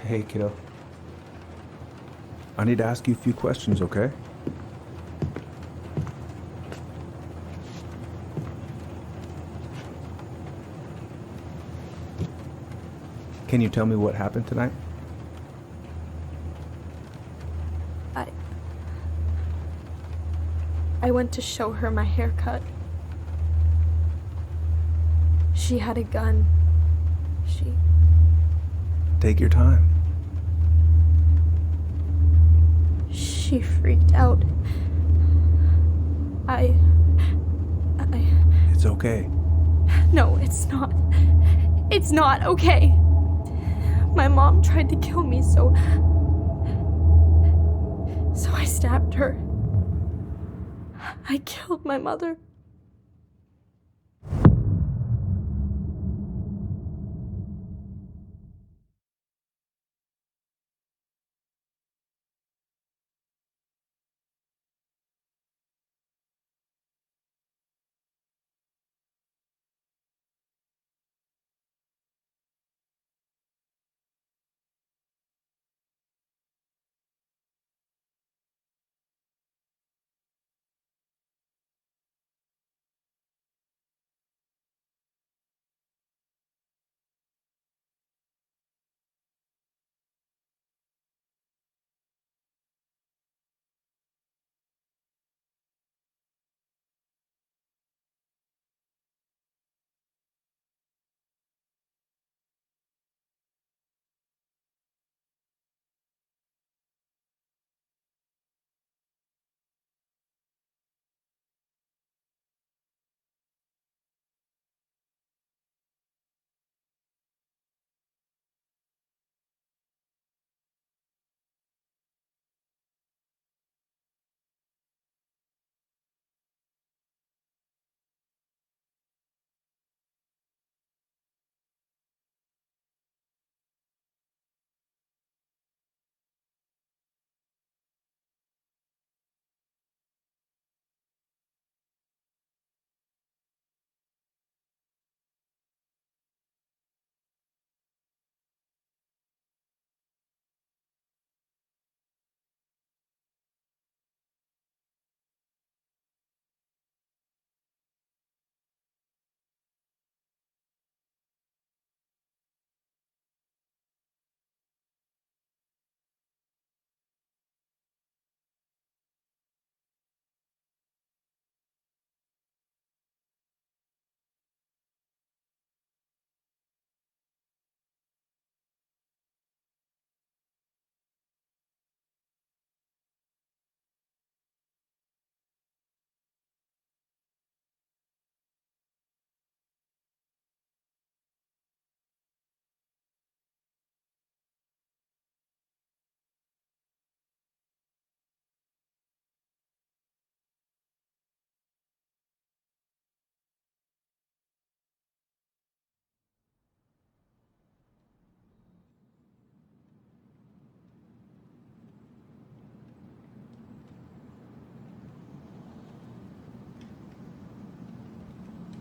Hey, kiddo. I need to ask you a few questions, okay? Can you tell me what happened tonight? I went to show her my haircut. She had a gun. Take your time. She freaked out. It's okay. No, it's not. It's not okay. My mom tried to kill me, so I stabbed her. I killed my mother.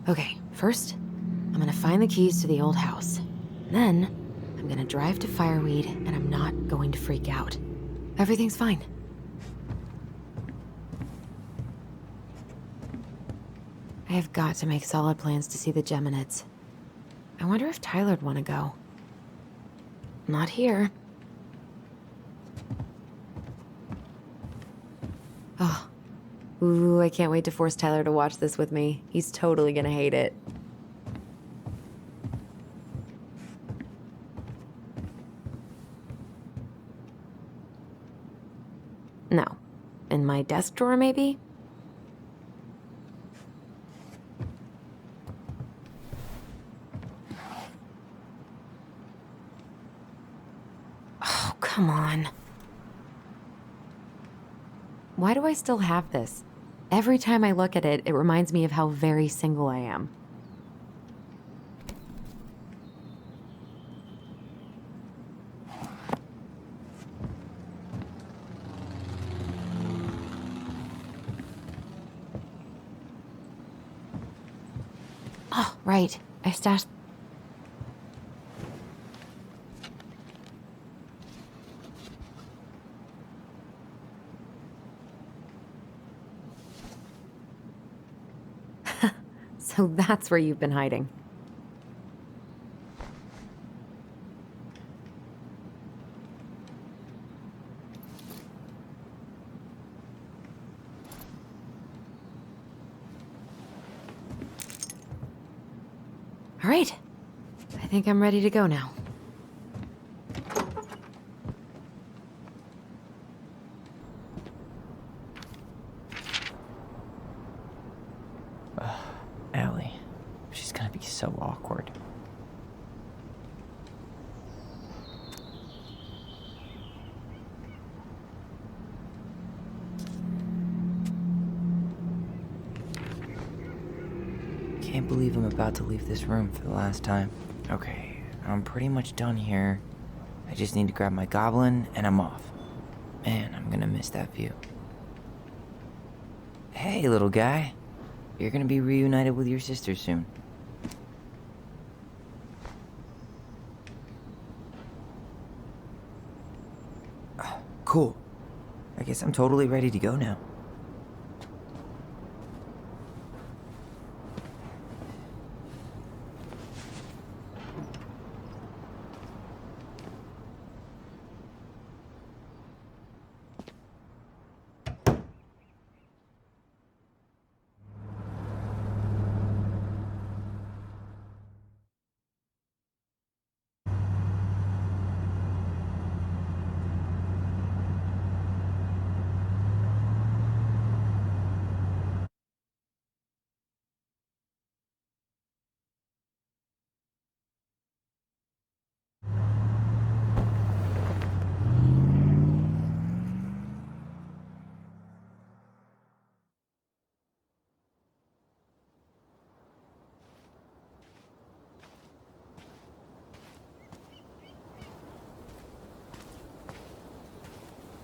Okay, first, I'm gonna find the keys to the old house. Then, I'm gonna drive to Fireweed, and I'm not going to freak out. Everything's fine. I have got to make solid plans to see the Geminids. I wonder if Tyler'd want to go. Not here. Oh. Ooh, I can't wait to force Tyler to watch this with me. He's totally gonna hate it. No. In my desk drawer, maybe? Oh, come on. Why do I still have this? Every time I look at it, it reminds me of how very single I am. Oh, right. I stashed... So that's where you've been hiding. All right. I think I'm ready to go now. Allie. She's gonna be so awkward. Can't believe I'm about to leave this room for the last time. Okay, I'm pretty much done here. I just need to grab my goblin and I'm off. Man, I'm gonna miss that view. Hey, little guy. You're gonna be reunited with your sister soon. Cool. I guess I'm totally ready to go now.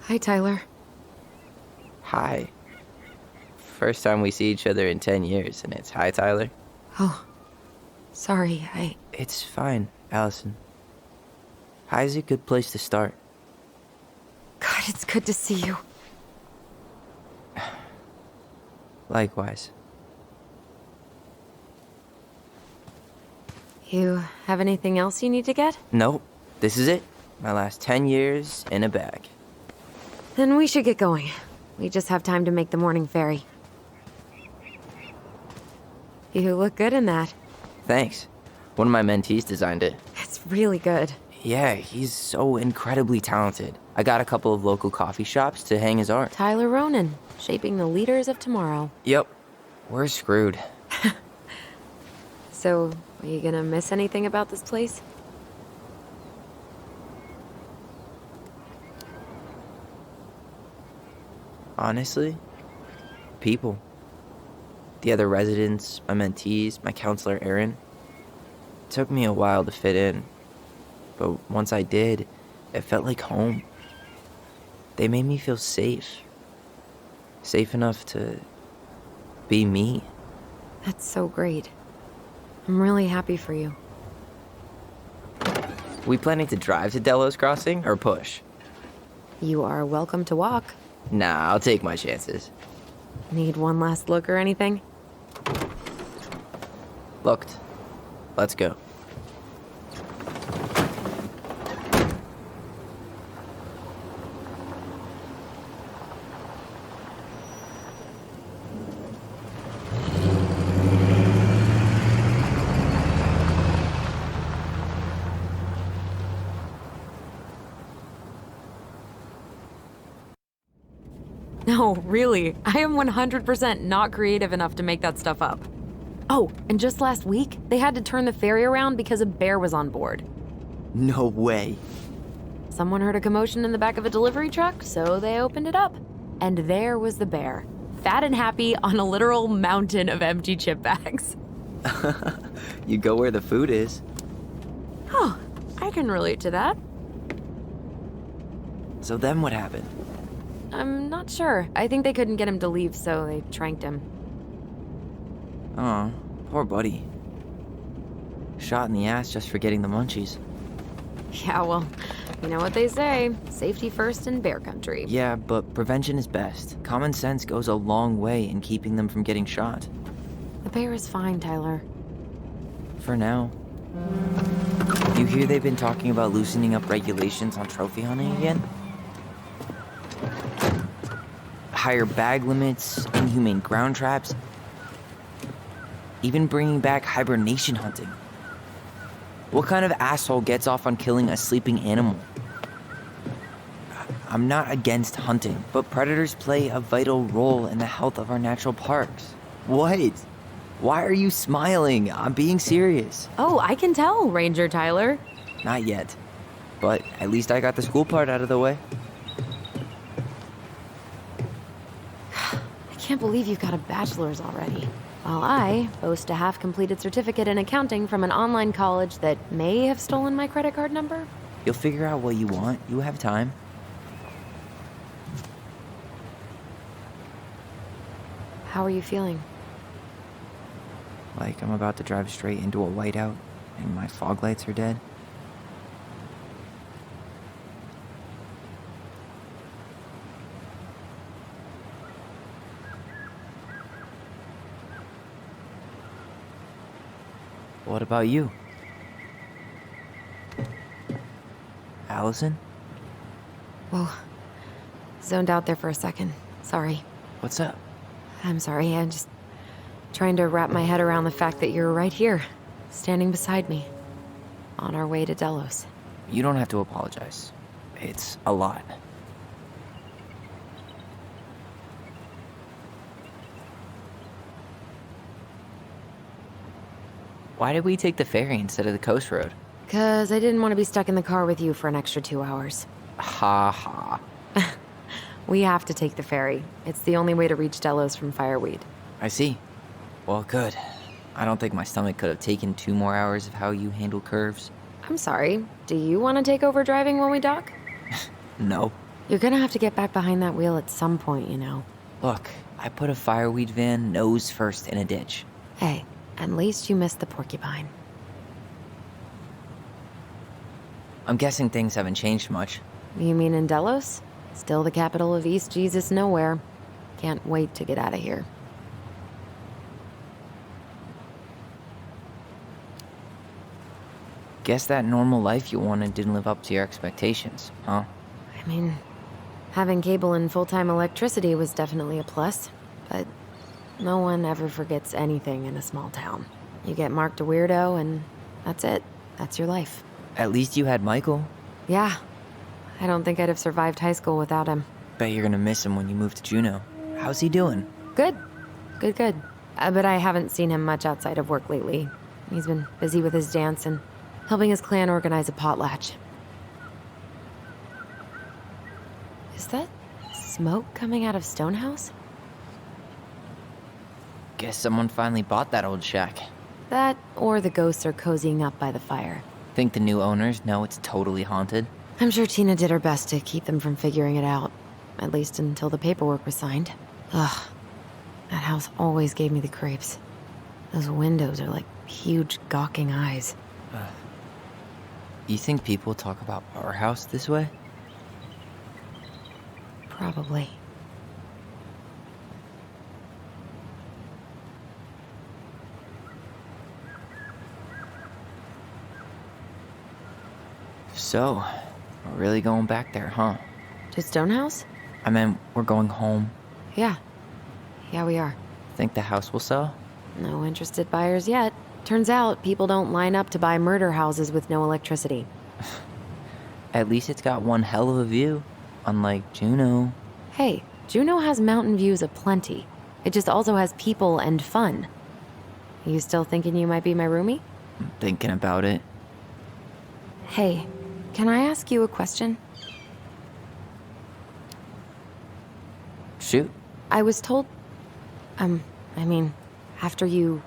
Hi, Tyler. Hi. First time we see each other in 10 years, and it's hi, Tyler. Oh, sorry, It's fine, Allison. Hi's a good place to start. God, it's good to see you. Likewise. You have anything else you need to get? Nope. This is it. My last 10 years in a bag. Then we should get going. We just have time to make the morning ferry. You look good in that. Thanks. One of my mentees designed it. It's really good. Yeah, he's so incredibly talented. I got a couple of local coffee shops to hang his art. Tyler Ronan, shaping the leaders of tomorrow. Yep. We're screwed. So, are you gonna miss anything about this place? Honestly, people. The other residents, my mentees, my counselor Aaron. It took me a while to fit in, but once I did, it felt like home. They made me feel safe. Safe enough to be me. That's so great. I'm really happy for you. We planning to drive to Delos Crossing or push? You are welcome to walk. Nah, I'll take my chances. Need one last look or anything? Looked. Let's go. No, really. I am 100% not creative enough to make that stuff up. Oh, and just last week, they had to turn the ferry around because a bear was on board. No way. Someone heard a commotion in the back of a delivery truck, so they opened it up. And there was the bear, fat and happy on a literal mountain of empty chip bags. You go where the food is. Oh, I can relate to that. So then what happened? I'm not sure. I think they couldn't get him to leave, so they tranked him. Aw, poor buddy. Shot in the ass just for getting the munchies. Yeah, well, you know what they say. Safety first in bear country. Yeah, but prevention is best. Common sense goes a long way in keeping them from getting shot. The bear is fine, Tyler. For now. You hear they've been talking about loosening up regulations on trophy hunting again? Higher bag limits, inhumane ground traps, even bringing back hibernation hunting. What kind of asshole gets off on killing a sleeping animal? I'm not against hunting, but predators play a vital role in the health of our natural parks. What? Why are you smiling? I'm being serious. Oh, I can tell, Ranger Tyler. Not yet, but at least I got the school part out of the way. I can't believe you've got a bachelor's already. While I boast a half-completed certificate in accounting from an online college that may have stolen my credit card number. You'll figure out what you want. You have time. How are you feeling? Like I'm about to drive straight into a whiteout and my fog lights are dead. What about you? Allison? Whoa. Zoned out there for a second. Sorry. What's up? I'm sorry. I'm just trying to wrap my head around the fact that you're right here, standing beside me, on our way to Delos. You don't have to apologize. It's a lot. Why did we take the ferry instead of the coast road? 'Cause I didn't want to be stuck in the car with you for an extra 2 hours. Ha ha. We have to take the ferry. It's the only way to reach Delos from Fireweed. I see. Well, good. I don't think my stomach could have taken 2 more hours of how you handle curves. I'm sorry. Do you want to take over driving when we dock? No. You're gonna have to get back behind that wheel at some point, you know. Look, I put a fireweed van nose first in a ditch. Hey, at least you missed the porcupine. I'm guessing things haven't changed much. You mean in Delos? Still the capital of East Jesus Nowhere. Can't wait to get out of here. Guess that normal life you wanted didn't live up to your expectations, huh? I mean, having cable and full-time electricity was definitely a plus, but no one ever forgets anything in a small town. You get marked a weirdo and that's it. That's your life. At least you had Michael. Yeah. I don't think I'd have survived high school without him. Bet you're gonna miss him when you move to Juneau. How's he doing? Good. Good. But I haven't seen him much outside of work lately. He's been busy with his dance and helping his clan organize a potlatch. Is that smoke coming out of Stonehouse? Guess someone finally bought that old shack. That, or the ghosts are cozying up by the fire. Think the new owners know it's totally haunted? I'm sure Tina did her best to keep them from figuring it out. At least until the paperwork was signed. Ugh. That house always gave me the creeps. Those windows are like huge gawking eyes. You think people talk about our house this way? Probably. So, we're really going back there, huh? To Stonehouse? I mean, we're going home. Yeah. Yeah, we are. Think the house will sell? No interested buyers yet. Turns out people don't line up to buy murder houses with no electricity. At least it's got one hell of a view, unlike Juneau. Hey, Juneau has mountain views aplenty. It just also has people and fun. You still thinking you might be my roomie? I'm thinking about it. Hey, can I ask you a question? Shoot. I was told... after you,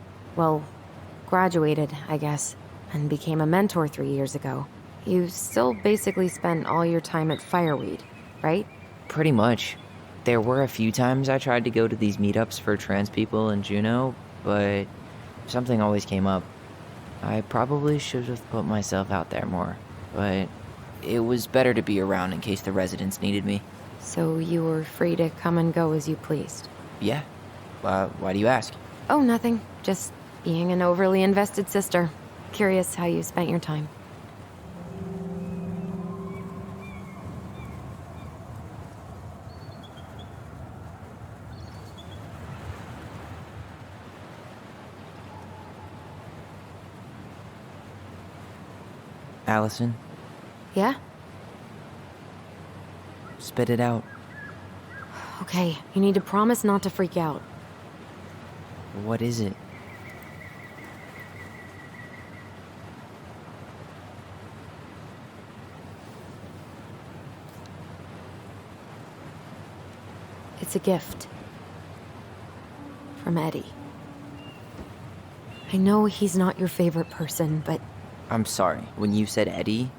graduated, I guess, and became a mentor 3 years ago, you still basically spent all your time at Fireweed, right? Pretty much. There were a few times I tried to go to these meetups for trans people in Juneau, but something always came up. I probably should have put myself out there more, but it was better to be around in case the residents needed me. So you were free to come and go as you pleased? Yeah. Why do you ask? Oh, nothing. Just being an overly invested sister. Curious how you spent your time. Allison, Yeah? spit it out. Okay, you need to promise not to freak out. What is it? It's a gift. From Eddie. I know he's not your favorite person, but I'm sorry. When you said Eddie,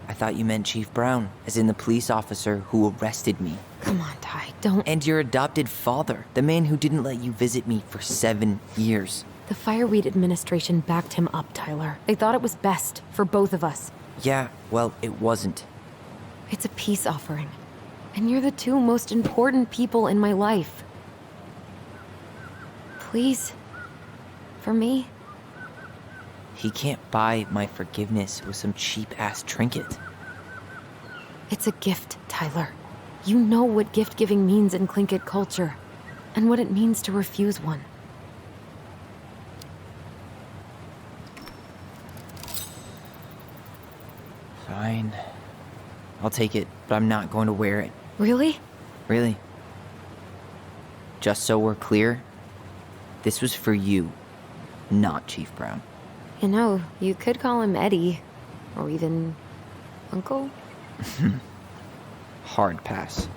I thought you meant Chief Brown, as in the police officer who arrested me. come on, Ty, don't. And your adopted father, the man who didn't let you visit me for 7 years. The Fireweed administration backed him up, Tyler. They thought it was best for both of us. Yeah, well, it wasn't. It's a peace offering. And you're the two most important people in my life. Please. For me. He can't buy my forgiveness with some cheap-ass trinket. It's a gift, Tyler. You know what gift-giving means in Tlingit culture. And what it means to refuse one. Fine. I'll take it, but I'm not going to wear it. Really? Really. Just so we're clear, this was for you, not Chief Brown. You know, you could call him Eddie. Or even Uncle? Hard pass.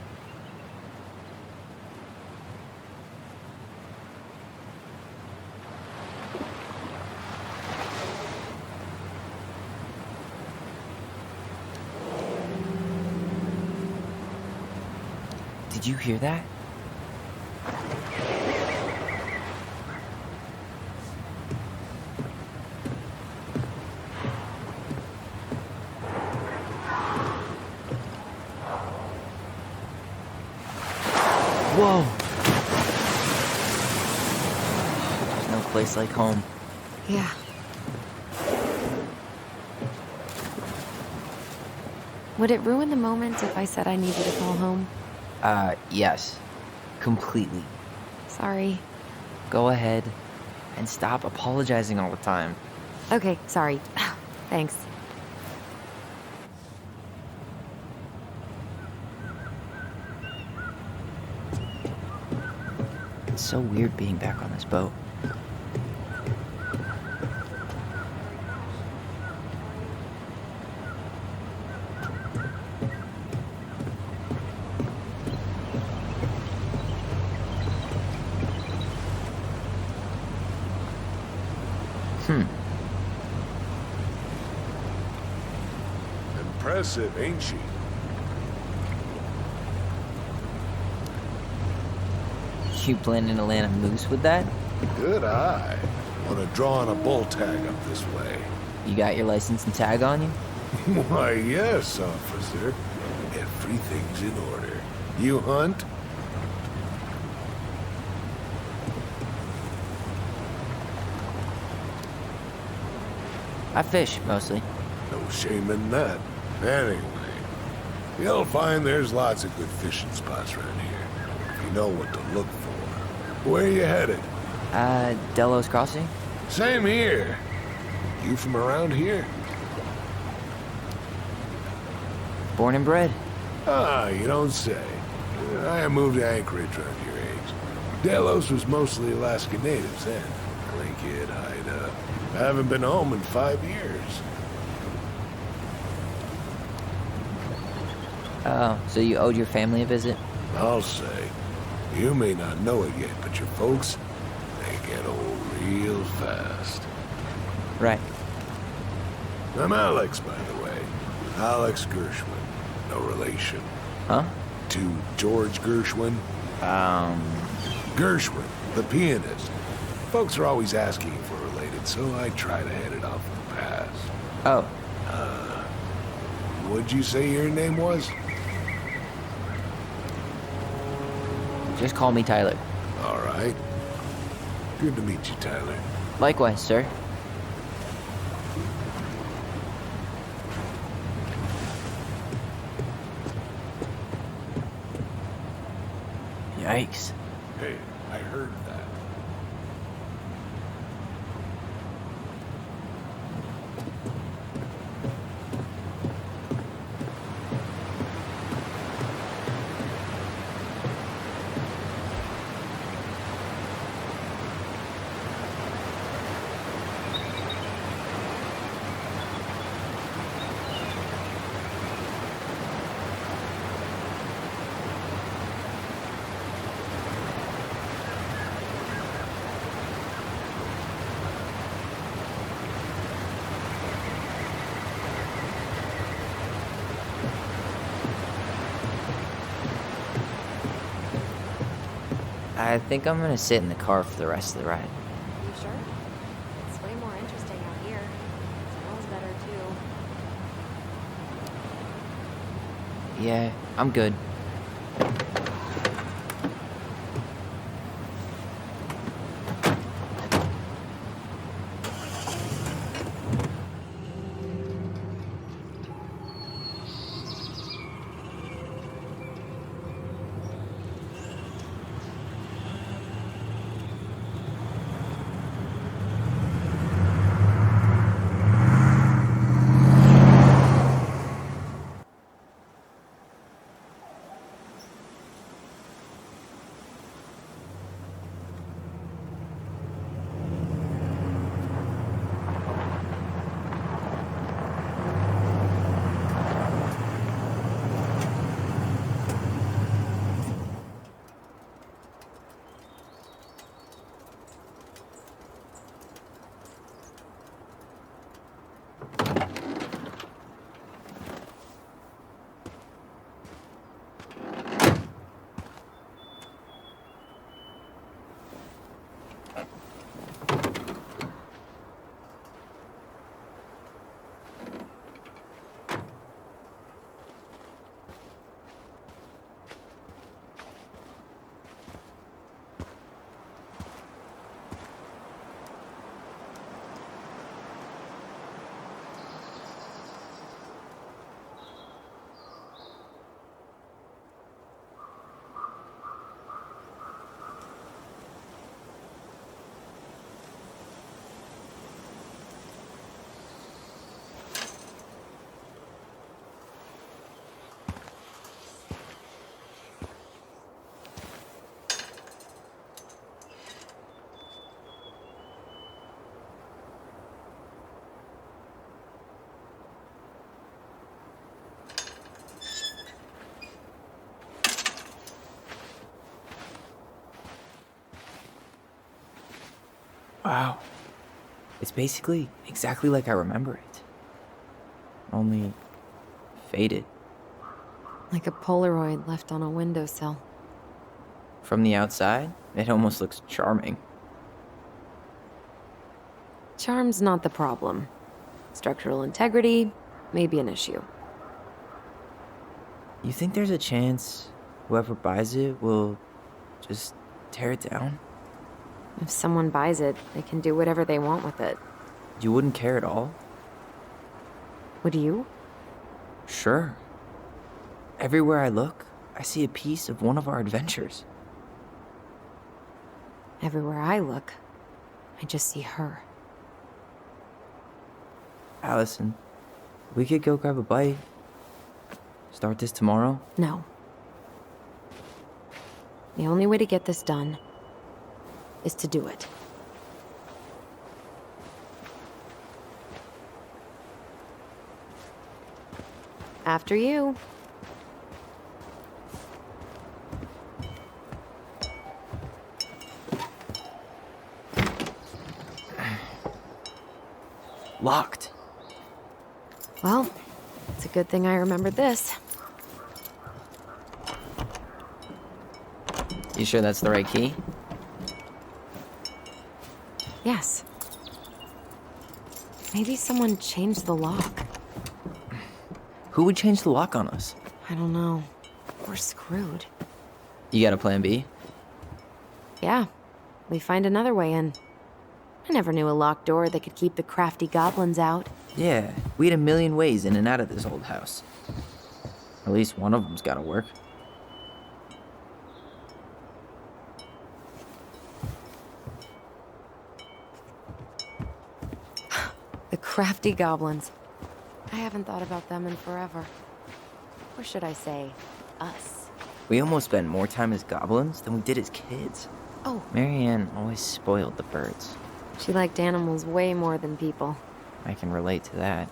Did you hear that? Whoa! There's no place like home. Yeah. Would it ruin the moment if I said I needed to call home? Yes. Completely. Sorry. Go ahead and stop apologizing all the time. Okay, sorry. Thanks. It's so weird being back on this boat. Impressive, ain't she? You planning to land a moose with that? Good eye. Wanna draw on a bull tag up this way? You got your license and tag on you? Why, yes, officer. Everything's in order. You hunt? I fish, mostly. No shame in that. Anyway, you'll find there's lots of good fishing spots around here, if you know what to look for. Where you headed? Delos Crossing? Same here. You from around here? Born and bred. Ah, you don't say. I moved to Anchorage around your age. Delos was mostly Alaska natives then. Tlingit, hideout. I haven't been home in 5 years. Oh, so you owed your family a visit? I'll say. You may not know it yet, but your folks, they get old real fast. Right. I'm Alex, by the way. Alex Gershwin. No relation. Huh? To George Gershwin. Gershwin, the pianist. Folks are always asking if we're related, so I try to head it off with a pass. Oh, What'd you say your name was? just call me Tyler. All right. Good to meet you, Tyler. Likewise, sir. Yikes. Hey, I heard that. I think I'm gonna sit in the car for the rest of the ride. You sure? It's way more interesting out here. It smells better too. Yeah, I'm good. Wow. It's basically exactly like I remember it. Only faded. Like a Polaroid left on a windowsill. From the outside, it almost looks charming. Charm's not the problem. Structural integrity may be an issue. You think there's a chance whoever buys it will just tear it down? If someone buys it, they can do whatever they want with it. You wouldn't care at all? Would you? Sure. Everywhere I look, I see a piece of one of our adventures. Everywhere I look, I just see her. Allison, we could go grab a bite. Start this tomorrow? No. The only way to get this done is to do it. After you. Locked. Well, it's a good thing I remembered this. You sure that's the right key? Yes. Maybe someone changed the lock. Who would change the lock on us? I don't know. We're screwed. You got a plan B? Yeah. we find another way in. I never knew a locked door that could keep the crafty goblins out. Yeah, we had a million ways in and out of this old house. At least one of them's gotta work. The crafty goblins. I haven't thought about them in forever. Or should I say, us. We almost spent more time as goblins than we did as kids. Oh, Marianne always spoiled the birds. she liked animals way more than people. I can relate to that.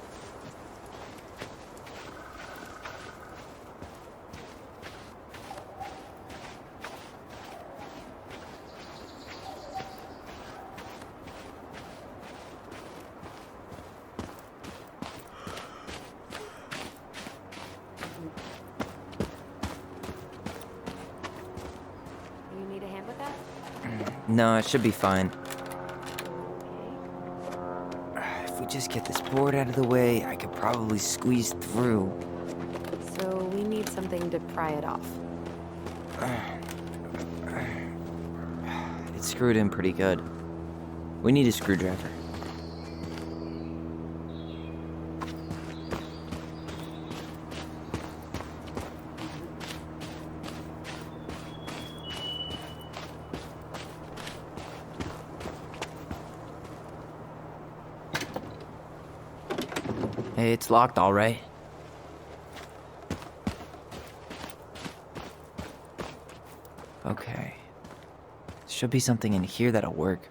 You need a hand with that? No, it should be fine. If we just get this board out of the way, I could probably squeeze through. So we need something to pry it off. It's screwed in pretty good. We need a screwdriver. Hey, it's locked, all right. Okay. Should be something in here that'll work.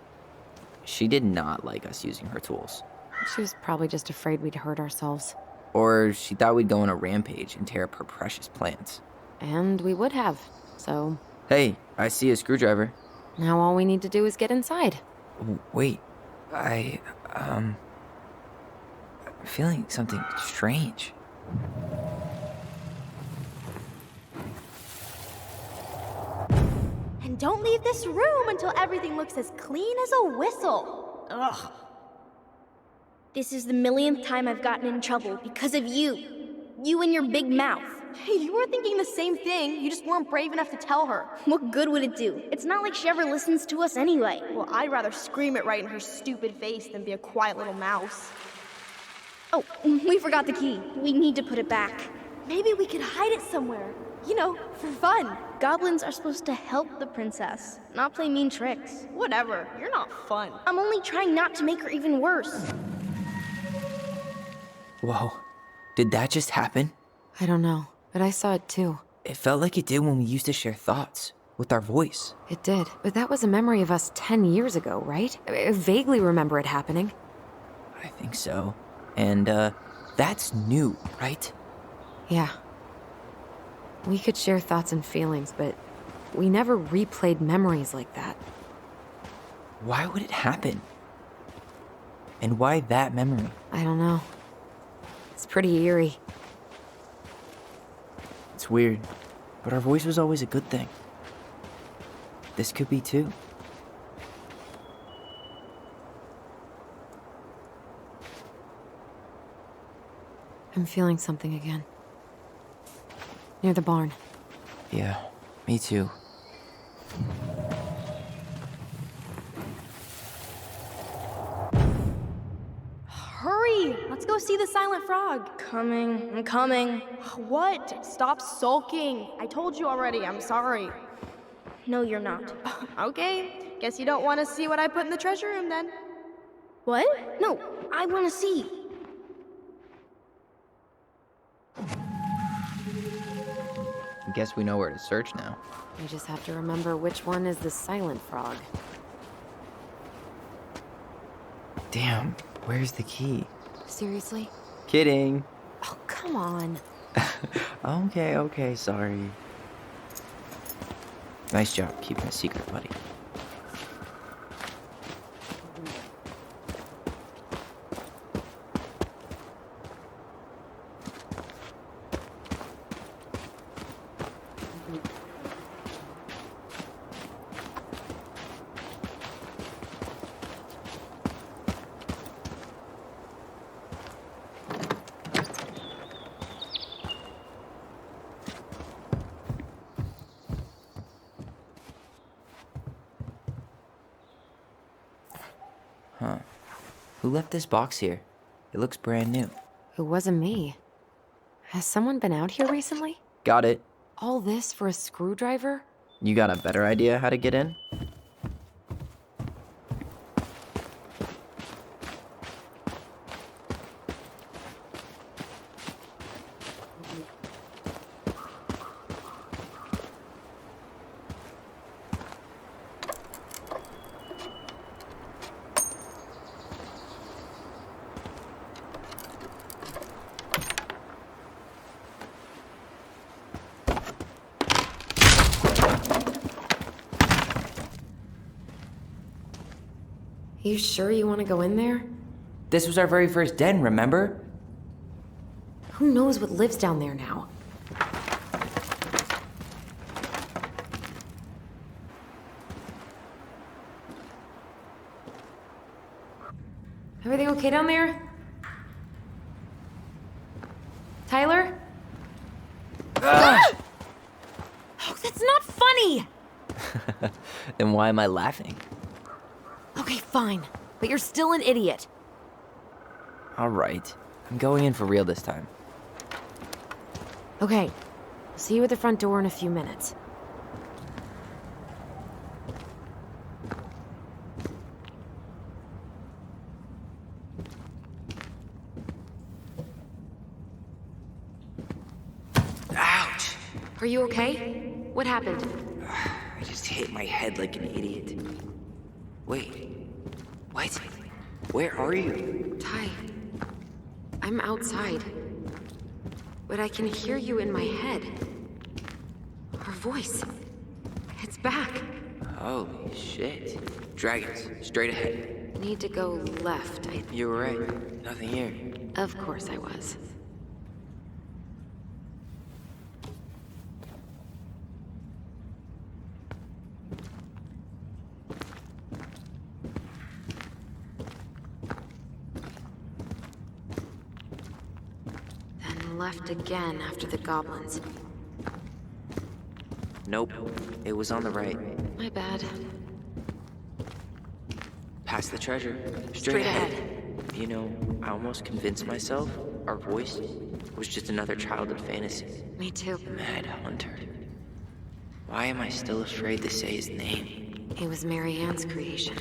She did not like us using her tools. She was probably just afraid we'd hurt ourselves. Or she thought we'd go on a rampage and tear up her precious plants. And we would have. So Hey, I see a screwdriver. now all we need to do is get inside. Wait, I'm feeling something strange. And don't leave this room until everything looks as clean as a whistle. Ugh. This is the millionth time I've gotten in trouble because of you. You and your big mouth. Hey, you were thinking the same thing. You just weren't brave enough to tell her. What good would it do? It's not like she ever listens to us anyway. Well, I'd rather scream it right in her stupid face than be a quiet little mouse. Oh, we forgot the key. We need to put it back. Maybe we could hide it somewhere. You know, for fun. Goblins are supposed to help the princess, not play mean tricks. Whatever, you're not fun. I'm only trying not to make her even worse. Whoa, did that just happen? I don't know, but I saw it too. It felt like it did when we used to share thoughts with our voice. It did. But that was a memory of us 10 years ago, right? I vaguely remember it happening. I think so. And, that's new, right? Yeah. We could share thoughts and feelings, but we never replayed memories like that. Why would it happen? And why that memory? I don't know. It's pretty eerie. It's weird, but our voice was always a good thing. This could be too. I'm feeling something again. Near the barn. Yeah, me too. Hurry! Let's go see the silent frog. I'm coming. What? Stop sulking. I told you already, I'm sorry. No, you're not. Okay, guess you don't want to see what I put in the treasure room then. What? No, I want to see. I guess we know where to search now. We just have to remember which one is the silent frog. Damn, where's the key? Seriously? Kidding. Oh, come on. Okay, sorry. Nice job keeping a secret, buddy. Who left this box here? It looks brand new. It wasn't me. Has someone been out here recently? Got it. All this for a screwdriver? You got a better idea how to get in? You sure you want to go in there? This was our very first den, remember? Who knows what lives down there now? Everything okay down there? Tyler? Oh, that's not funny! Then why am I laughing? Okay, fine. But you're still an idiot. All right. I'm going in for real this time. Okay. See you at the front door in a few minutes. Ouch! Are you okay? What happened? I just hit my head like an idiot. Wait. What? Where are you? Ty, I'm outside. But I can hear you in my head. Our voice. It's back. Holy shit. Dragons, straight ahead. Need to go left. You were right. Nothing here. Of course I was. Then left again after the goblins. Nope. It was on the right. My bad. Past the treasure. Straight ahead. You know, I almost convinced myself our voice was just another childhood fantasy. Me too. Mad Hunter. Why am I still afraid to say his name? It was Mary Ann's creation.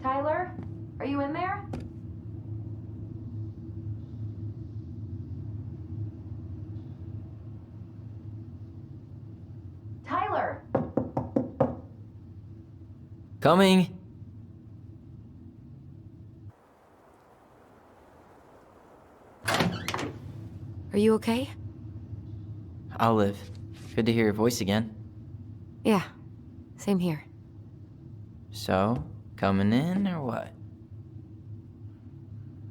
Tyler? Are you in there? Tyler! Coming! Are you okay? I'll live. Good to hear your voice again. Yeah. Same here. So, coming in or what?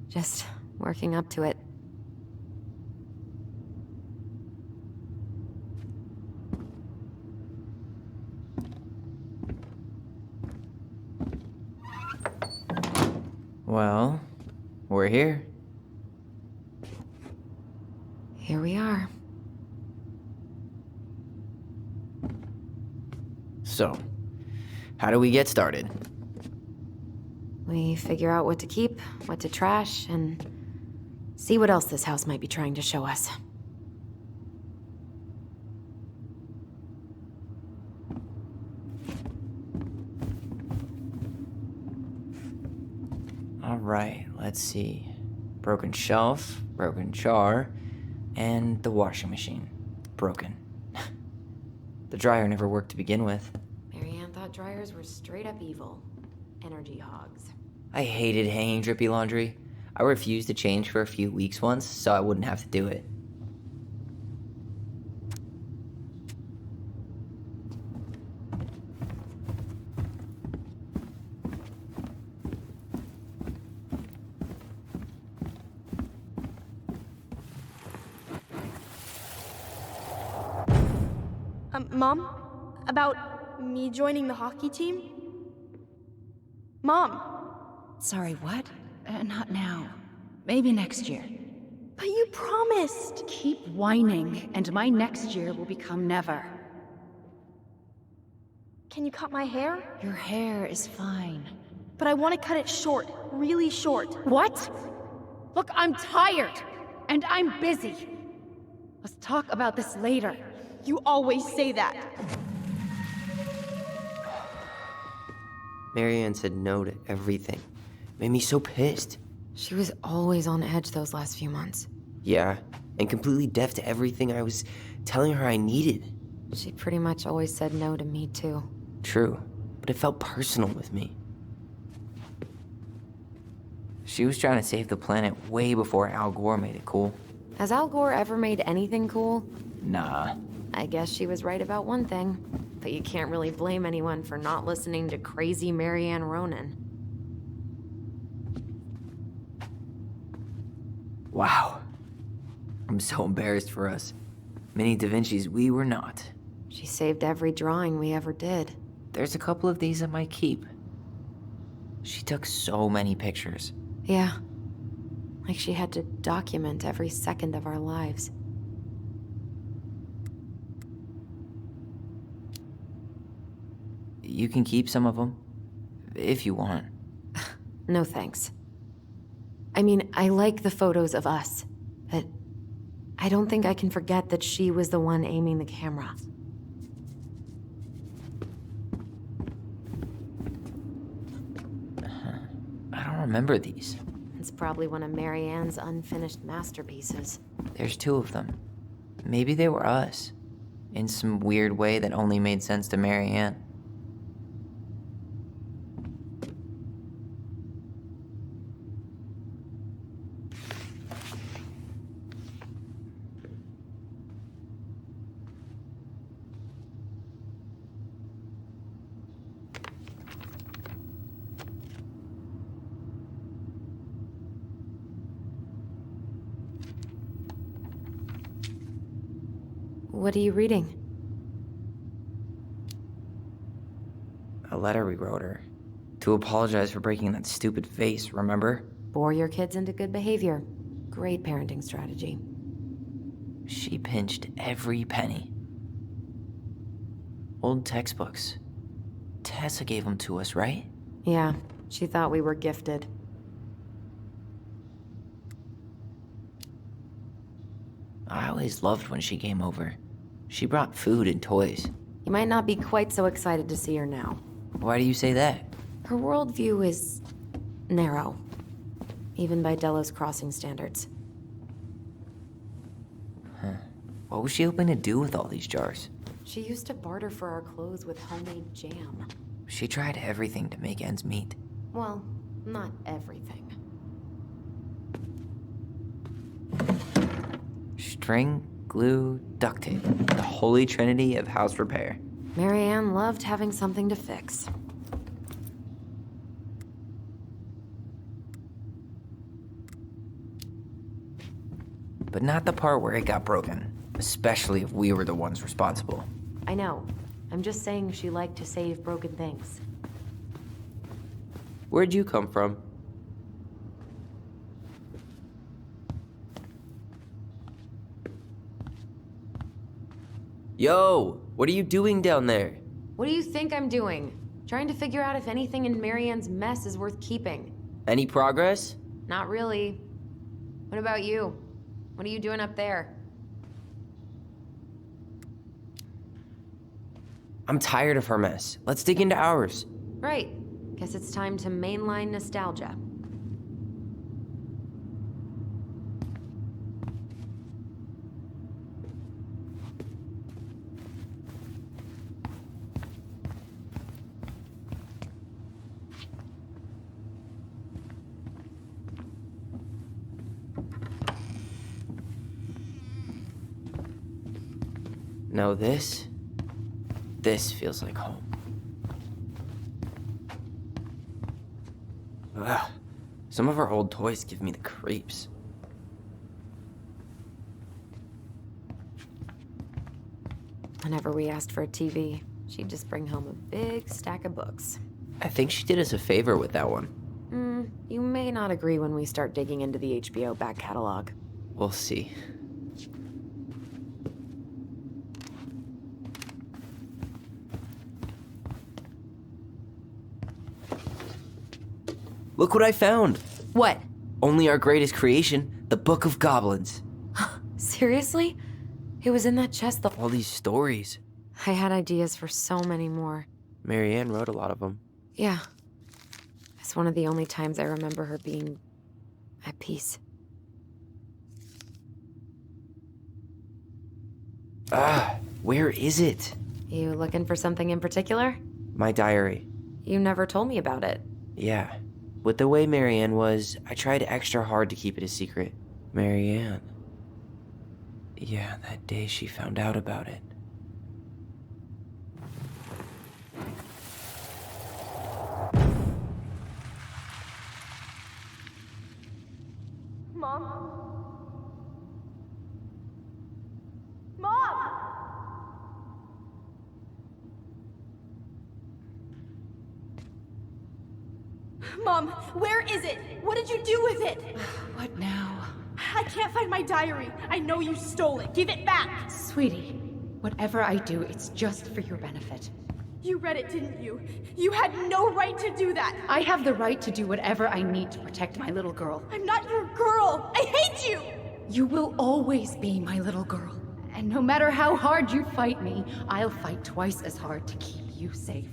Just working up to it. Well, we're here. Here we are. So, how do we get started? We figure out what to keep, what to trash, and see what else this house might be trying to show us. Alright, let's see. Broken shelf, broken jar, and the washing machine. Broken. The dryer never worked to begin with. Marianne thought dryers were straight up evil. Energy hogs. I hated hanging drippy laundry. I refused to change for a few weeks once, so I wouldn't have to do it. Mom? About me joining the hockey team? Mom! Sorry, what? Not now. Maybe next year. But you promised! Keep whining, and my next year will become never. Can you cut my hair? Your hair is fine. But I want to cut it short, really short. What? Look, I'm tired, and I'm busy. Let's talk about this later. You always say that. Marianne said no to everything. Made me so pissed. She was always on edge those last few months. Yeah, and completely deaf to everything I was telling her I needed. She pretty much always said no to me, too. True, but it felt personal with me. She was trying to save the planet way before Al Gore made it cool. Has Al Gore ever made anything cool? Nah. I guess she was right about one thing. But you can't really blame anyone for not listening to crazy Marianne Ronan. Wow. I'm so embarrassed for us. Many Da Vinci's we were not. She saved every drawing we ever did. There's a couple of these I might keep. She took so many pictures. Yeah. Like she had to document every second of our lives. You can keep some of them, if you want. No thanks. I mean, I like the photos of us, but I don't think I can forget that she was the one aiming the camera. I don't remember these. It's probably one of Marianne's unfinished masterpieces. There's two of them. Maybe they were us. In some weird way that only made sense to Marianne. What are you reading? A letter we wrote her. To apologize for breaking that stupid vase, remember? Bore your kids into good behavior. Great parenting strategy. She pinched every penny. Old textbooks. Tessa gave them to us, right? Yeah, she thought we were gifted. I always loved when she came over. She brought food and toys. You might not be quite so excited to see her now. Why do you say that? Her worldview is narrow, even by Delos Crossing standards. What was she hoping to do with all these jars? She used to barter for our clothes with homemade jam. She tried everything to make ends meet. Well, not everything. String, glue, duct tape. The holy trinity of house repair. Marianne loved having something to fix. But not the part where it got broken. Especially if we were the ones responsible. I know. I'm just saying she liked to save broken things. Where'd you come from? Yo, what are you doing down there? What do you think I'm doing? Trying to figure out if anything in Marianne's mess is worth keeping. Any progress? Not really. What about you? What are you doing up there? I'm tired of her mess. Let's dig into ours. Right. Guess it's time to mainline nostalgia. No, this feels like home. Ugh. Some of our old toys give me the creeps. Whenever we asked for a TV, she'd just bring home a big stack of books. I think she did us a favor with that one. You may not agree when we start digging into the HBO back catalog. We'll see. Look what I found! What? Only our greatest creation, the Book of Goblins. Seriously? It was in that chest All these stories. I had ideas for so many more. Marianne wrote a lot of them. Yeah. It's one of the only times I remember her being at peace. Where is it? You looking for something in particular? My diary. You never told me about it. Yeah. With the way Marianne was, I tried extra hard to keep it a secret. Marianne. Yeah, that day she found out about it. Mom? Mom! Mom, where is it? What did you do with it? What now? I can't find my diary. I know you stole it. Give it back. Sweetie, whatever I do, it's just for your benefit. You read it, didn't you? You had no right to do that. I have the right to do whatever I need to protect my little girl. I'm not your girl. I hate you. You will always be my little girl. And no matter how hard you fight me, I'll fight twice as hard to keep you safe.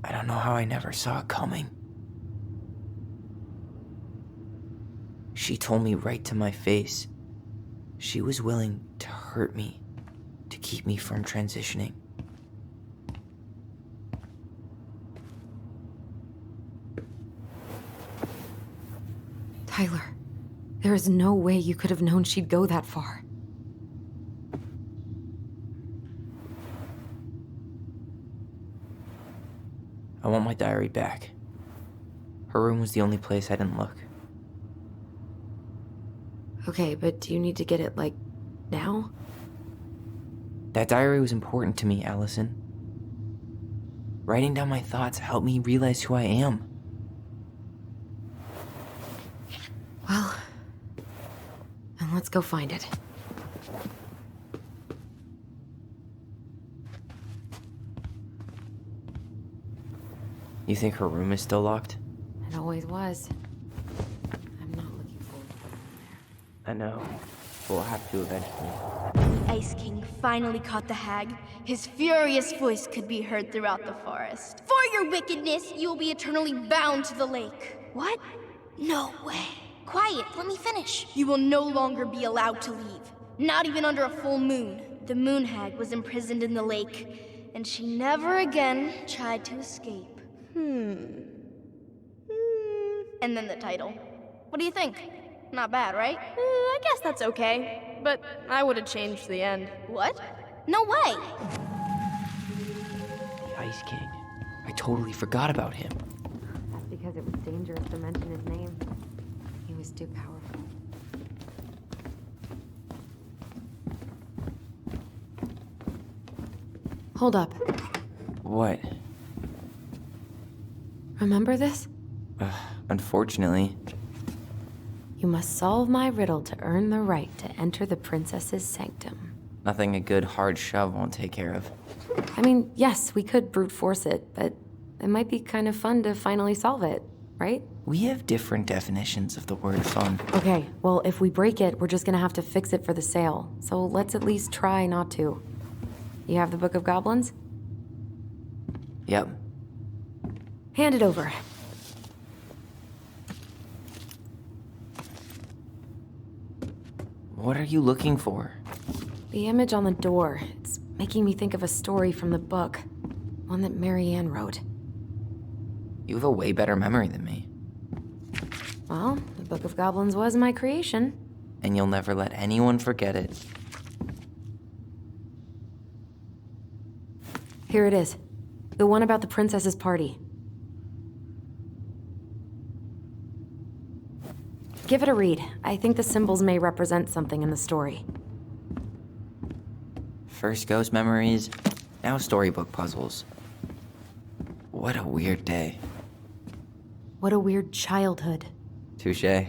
I don't know how I never saw it coming. She told me right to my face. She was willing to hurt me, to keep me from transitioning. Tyler, there is no way you could have known she'd go that far. I want my diary back. Her room was the only place I didn't look. Okay, but do you need to get it, like, now? That diary was important to me, Allison. Writing down my thoughts helped me realize who I am. Well, then let's go find it. You think her room is still locked? It always was. I'm not looking forward to going there. I know. We'll have to eventually. The Ice King finally caught the hag. His furious voice could be heard throughout the forest. For your wickedness, you will be eternally bound to the lake. What? No way. Quiet, let me finish. You will no longer be allowed to leave. Not even under a full moon. The moon hag was imprisoned in the lake, and she never again tried to escape. And then the title. What do you think? Not bad, right? I guess that's okay. But I would have changed the end. What? No way! The Ice King. I totally forgot about him. That's because it was dangerous to mention his name. He was too powerful. Hold up. What? Remember this? Unfortunately. You must solve my riddle to earn the right to enter the princess's sanctum. Nothing a good hard shove won't take care of. I mean, yes, we could brute force it, but it might be kind of fun to finally solve it, right? We have different definitions of the word fun. Okay, well, if we break it, we're just gonna have to fix it for the sale. So let's at least try not to. You have the Book of Goblins? Yep. Hand it over. What are you looking for? The image on the door. It's making me think of a story from the book. One that Marianne wrote. You have a way better memory than me. Well, the Book of Goblins was my creation. And you'll never let anyone forget it. Here it is. The one about the princess's party. Give it a read. I think the symbols may represent something in the story. First ghost memories, now storybook puzzles. What a weird day. What a weird childhood. Touché.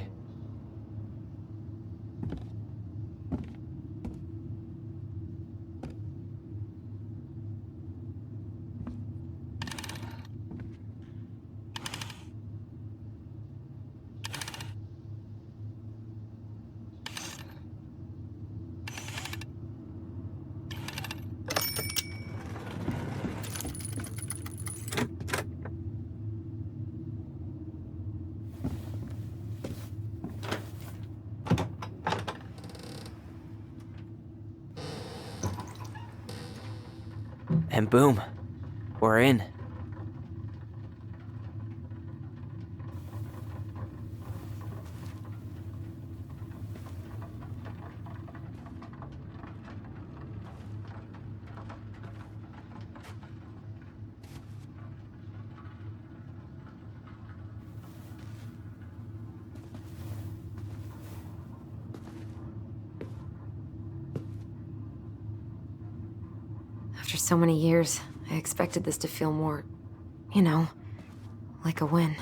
And boom, we're in. After so many years, I expected this to feel more, like a win.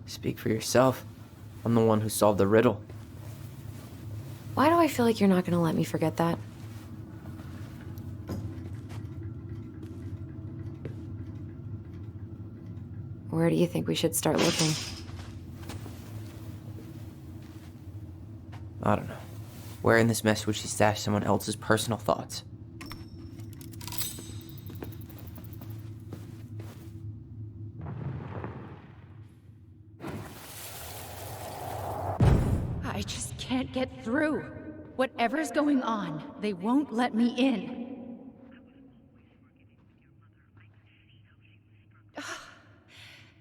Speak for yourself. I'm the one who solved the riddle. Why do I feel like you're not gonna let me forget that? Where do you think we should start looking? I don't know. Where in this mess would she stash someone else's personal thoughts? I just can't get through. Whatever's going on, they won't let me in.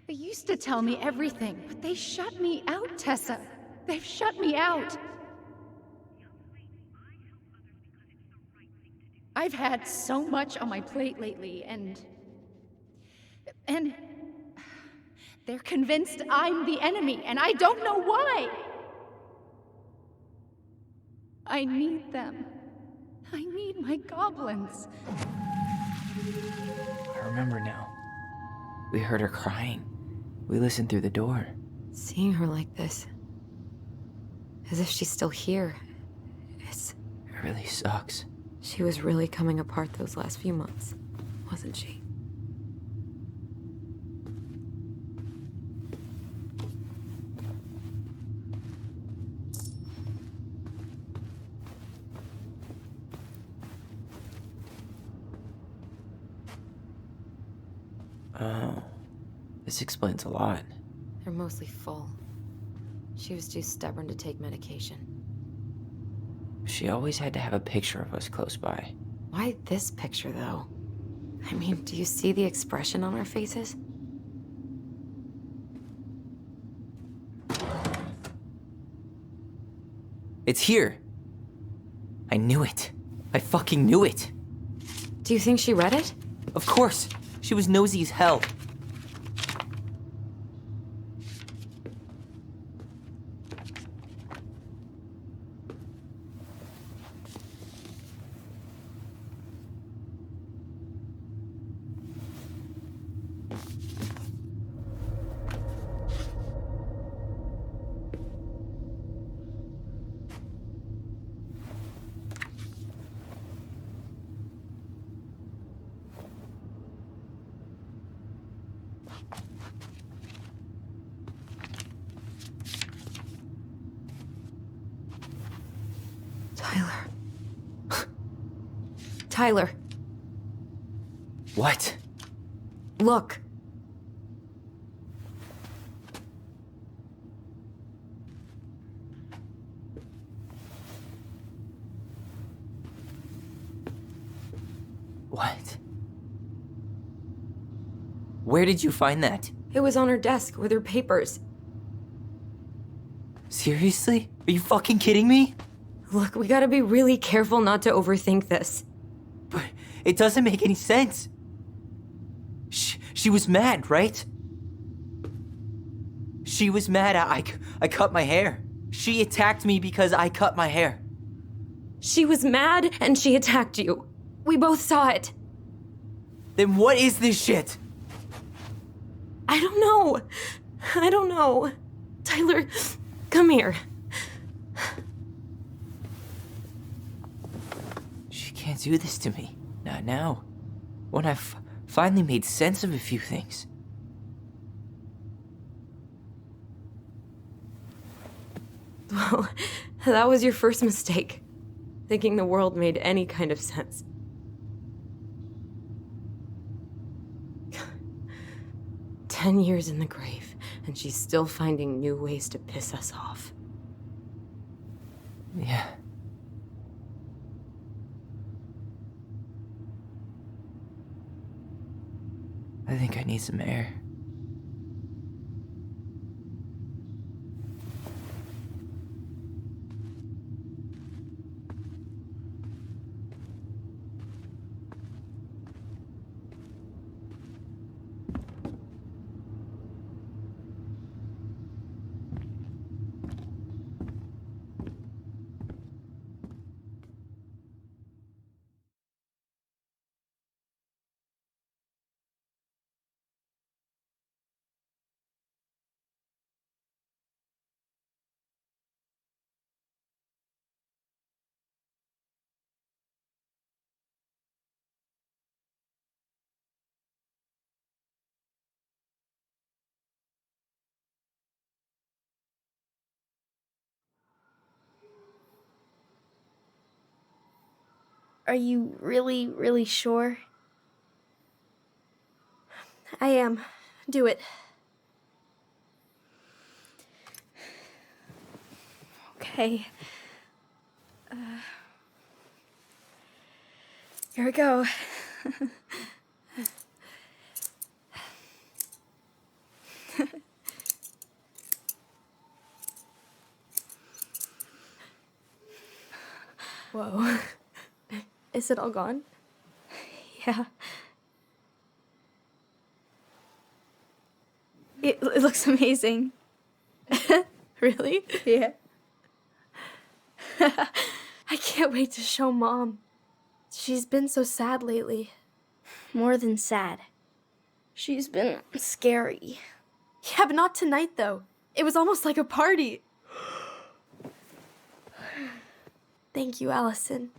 They used to tell me everything, but they shut me out, Tessa. They've shut me out. I've had so much on my plate lately, and they're convinced I'm the enemy, and I don't know why. I need them. I need my goblins. I remember now. We heard her crying. We listened through the door. Seeing her like this, as if she's still here, It really sucks. she was really coming apart those last few months, wasn't she? Oh, this explains a lot. They're mostly full. She was too stubborn to take medication. She always had to have a picture of us close by. Why this picture, though? I mean, do you see the expression on our faces? It's here! I knew it. I fucking knew it! Do you think she read it? Of course! She was nosy as hell. Tyler. What? Look. What? Where did you find that? It was on her desk with her papers. Seriously? Are you fucking kidding me? Look, we gotta be really careful not to overthink this. But it doesn't make any sense. She was mad, right? She was mad I cut my hair. She attacked me because I cut my hair. She was mad and she attacked you. We both saw it. Then what is this shit? I don't know. I don't know. Tyler, come here. She can't do this to me. Not now. When I've finally made sense of a few things. Well, that was your first mistake. Thinking the world made any kind of sense. 10 years in the grave, and she's still finding new ways to piss us off. Yeah. I think I need some air. Are you really, really sure? I am. Do it. Okay. Here we go. Whoa. Is it all gone? Yeah. It looks amazing. Really? Yeah. I can't wait to show Mom. She's been so sad lately. More than sad. She's been scary. Yeah, but not tonight, though. It was almost like a party. Thank you, Allison.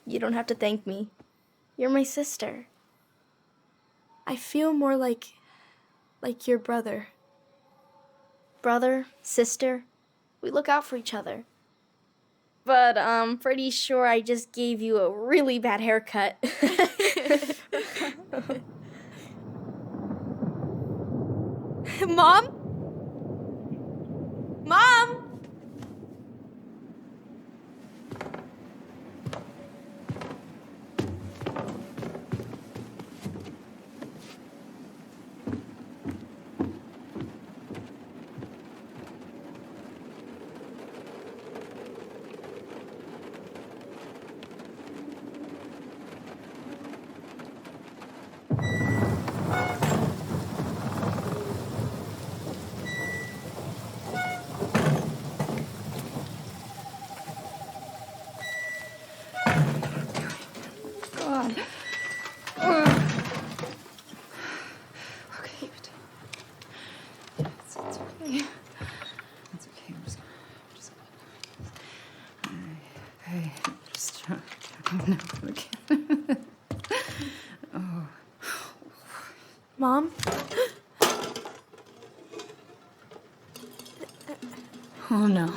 You don't have to thank me. You're my sister. I feel more like your brother. Brother, sister, we look out for each other. But I'm pretty sure I just gave you a really bad haircut. Mom? Mom? Mom? Oh no.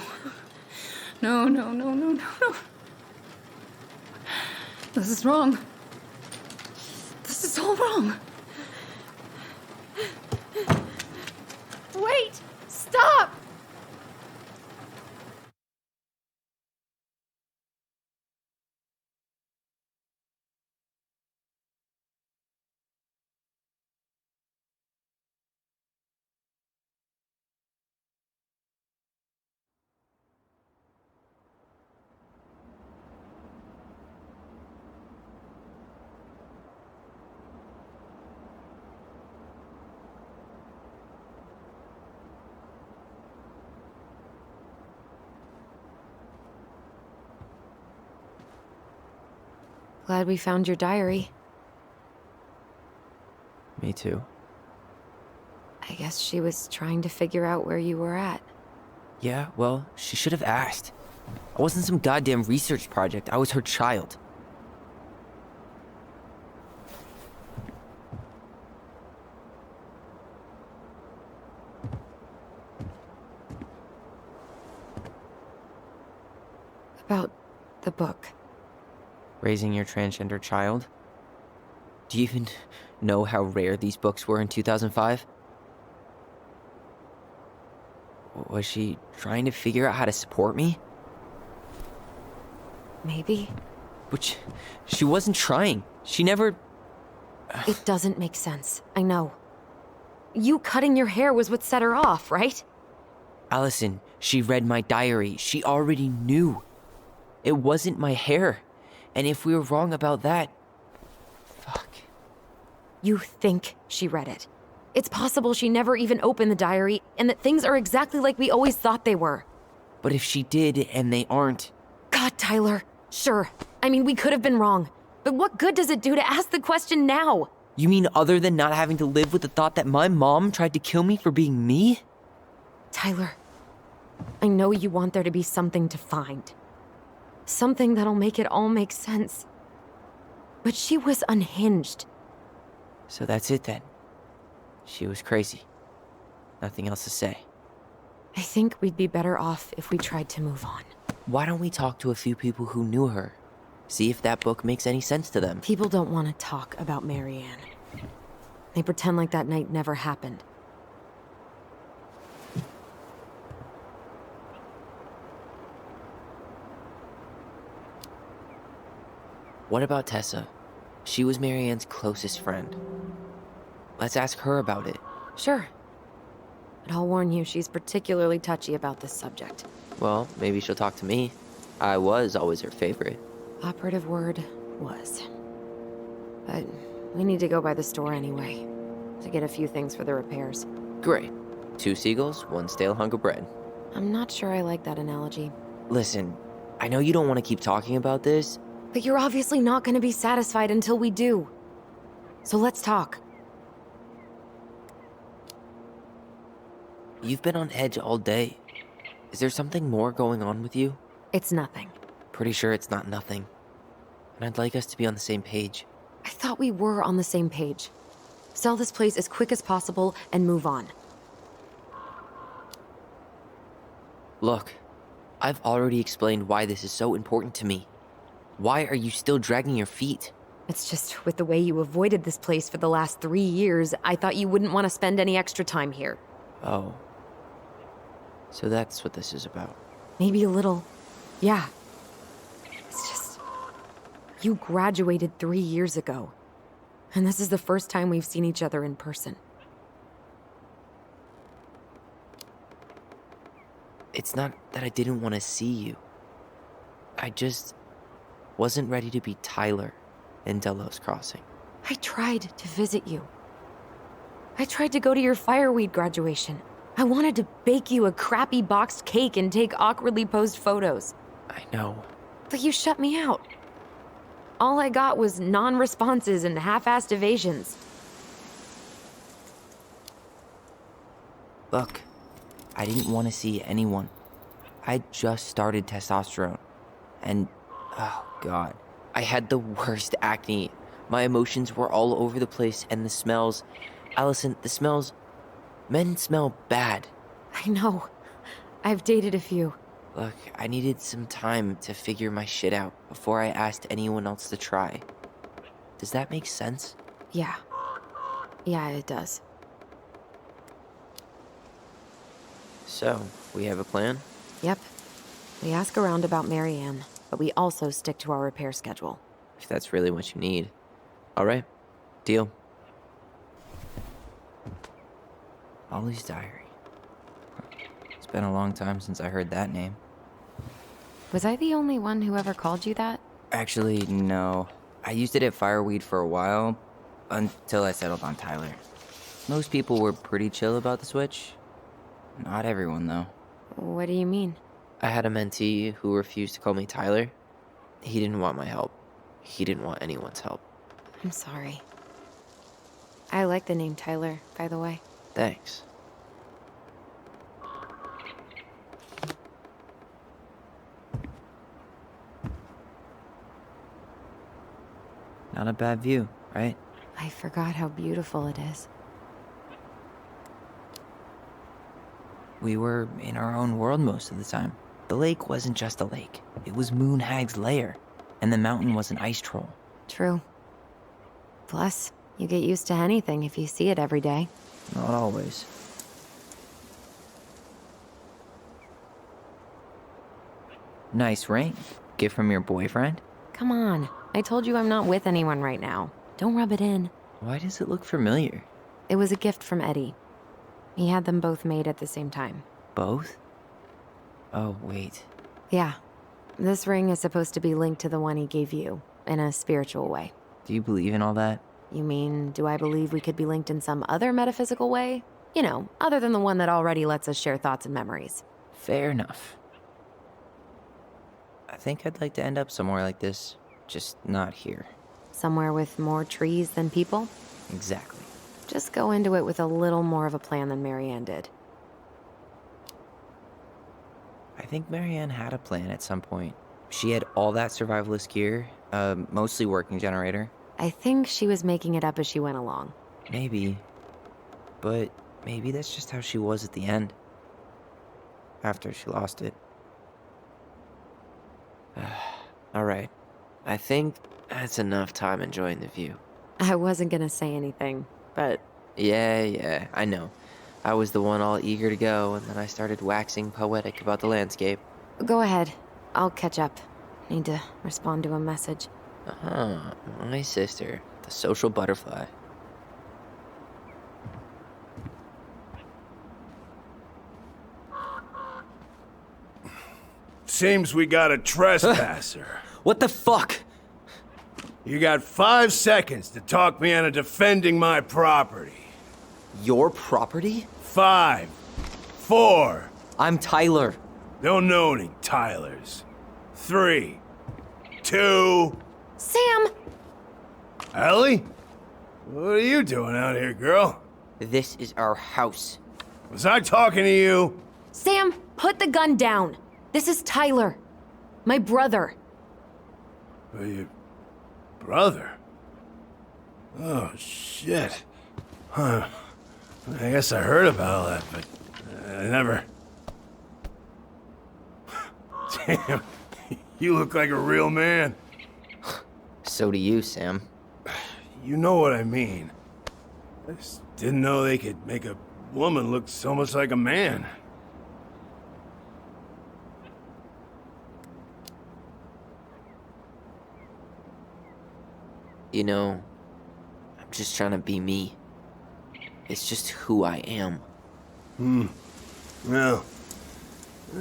No, no, no, no, no, no. This is wrong. This is all wrong. Stop! Glad we found your diary. Me too. I guess she was trying to figure out where you were at. Yeah, well, she should have asked. I wasn't some goddamn research project. I was her child. About the book. Raising your transgender child? Do you even know how rare these books were in 2005? Was she trying to figure out how to support me? Maybe. But she wasn't trying. She never... It doesn't make sense. I know. You cutting your hair was what set her off, right? Allison, she read my diary. She already knew. It wasn't my hair. And if we were wrong about that... Fuck. You think she read it. It's possible she never even opened the diary, and that things are exactly like we always thought they were. But if she did, and they aren't... God, Tyler. Sure. I mean, we could have been wrong. But what good does it do to ask the question now? You mean other than not having to live with the thought that my mom tried to kill me for being me? Tyler, I know you want there to be something to find. Something that'll make it all make sense. But she was unhinged. So that's it then. She was crazy. Nothing else to say. I think we'd be better off if we tried to move on. Why don't we talk to a few people who knew her? See if that book makes any sense to them. People don't want to talk about Marianne. They pretend like that night never happened. What about Tessa? She was Marianne's closest friend. Let's ask her about it. Sure. But I'll warn you, she's particularly touchy about this subject. Well, maybe she'll talk to me. I was always her favorite. Operative word was. But we need to go by the store anyway, to get a few things for the repairs. Great. 2 seagulls, 1 stale hunk of bread. I'm not sure I like that analogy. Listen, I know you don't want to keep talking about this. But you're obviously not going to be satisfied until we do. So let's talk. You've been on edge all day. Is there something more going on with you? It's nothing. Pretty sure it's not nothing. And I'd like us to be on the same page. I thought we were on the same page. Sell this place as quick as possible and move on. Look, I've already explained why this is so important to me. Why are you still dragging your feet? It's just with the way you avoided this place for the last 3 years, I thought you wouldn't want to spend any extra time here. Oh. So that's what this is about. Maybe a little. Yeah. It's just... You graduated 3 years ago. And this is the first time we've seen each other in person. It's not that I didn't want to see you. I just wasn't ready to be Tyler in Delos Crossing. I tried to visit you. I tried to go to your fireweed graduation. I wanted to bake you a crappy boxed cake and take awkwardly posed photos. I know. But you shut me out. All I got was non-responses and half-assed evasions. Look, I didn't want to see anyone. I just started testosterone. And, oh god, I had the worst acne. My emotions were all over the place, and the smells... Allison, the smells... Men smell bad. I know. I've dated a few. Look, I needed some time to figure my shit out before I asked anyone else to try. Does that make sense? Yeah. Yeah, it does. So, we have a plan? Yep. We ask around about Marianne, but we also stick to our repair schedule. If that's really what you need. All right. Deal. Ollie's diary. It's been a long time since I heard that name. Was I the only one who ever called you that? Actually, no. I used it at Fireweed for a while, until I settled on Tyler. Most people were pretty chill about the switch. Not everyone, though. What do you mean? I had a mentee who refused to call me Tyler. He didn't want my help. He didn't want anyone's help. I'm sorry. I like the name Tyler, by the way. Thanks. Not a bad view, right? I forgot how beautiful it is. We were in our own world most of the time. The lake wasn't just a lake. It was Moonhag's lair. And the mountain was an ice troll. True. Plus, you get used to anything if you see it every day. Not always. Nice ring. Gift from your boyfriend? Come on. I told you I'm not with anyone right now. Don't rub it in. Why does it look familiar? It was a gift from Eddie. He had them both made at the same time. Both? Oh, wait. Yeah. This ring is supposed to be linked to the one he gave you, in a spiritual way. Do you believe in all that? You mean, do I believe we could be linked in some other metaphysical way? You know, other than the one that already lets us share thoughts and memories. Fair enough. I think I'd like to end up somewhere like this, just not here. Somewhere with more trees than people? Exactly. Just go into it with a little more of a plan than Marianne did. I think Marianne had a plan at some point. She had all that survivalist gear, mostly working generator. I think she was making it up as she went along. Maybe. But maybe that's just how she was at the end. After she lost it. Alright. I think that's enough time enjoying the view. I wasn't gonna say anything, but... Yeah, I know. I was the one all eager to go, and then I started waxing poetic about the landscape. Go ahead. I'll catch up. Need to respond to a message. My sister, the social butterfly. Seems we got a trespasser. What the fuck? You got 5 seconds to talk me into defending my property. Your property? 5, 4. I'm Tyler. Don't know any Tylers. 3, 2. Sam! Ellie? What are you doing out here, girl? This is our house. Was I talking to you? Sam, put the gun down. This is Tyler. My brother. Your brother? Oh, shit. Huh. I guess I heard about all that, but I never... Damn, you look like a real man. So do you, Sam. You know what I mean. I just didn't know they could make a woman look so much like a man. You know, I'm just trying to be me. It's just who I am. Well,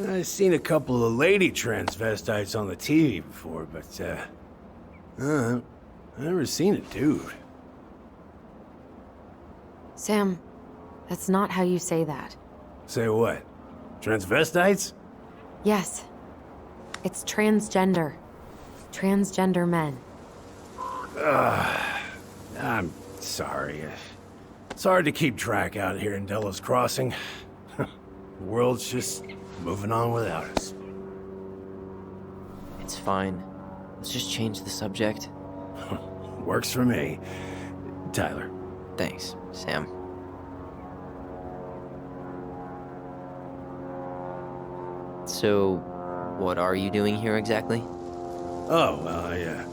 I've seen a couple of lady transvestites on the TV before, but, I've never seen a dude. Sam, that's not how you say that. Say what? Transvestites? Yes. It's transgender. Transgender men. I'm sorry. It's hard to keep track out here in Delos Crossing. The world's just moving on without us. It's fine. Let's just change the subject. Works for me. Tyler. Thanks, Sam. So, what are you doing here exactly? Oh, well,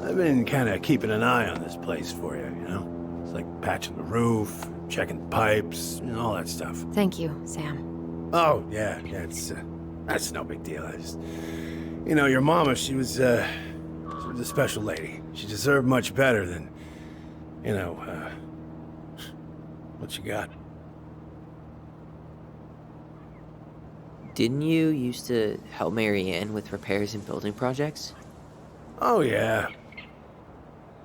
I've been kind of keeping an eye on this place for you, you know? It's like patching the roof, checking pipes, and all that stuff. Thank you, Sam. Oh, yeah, it's, that's no big deal. I just, you know, your mama, she was a special lady. She deserved much better than, you know, what you got. Didn't you used to help Mary Ann with repairs and building projects? Oh, yeah.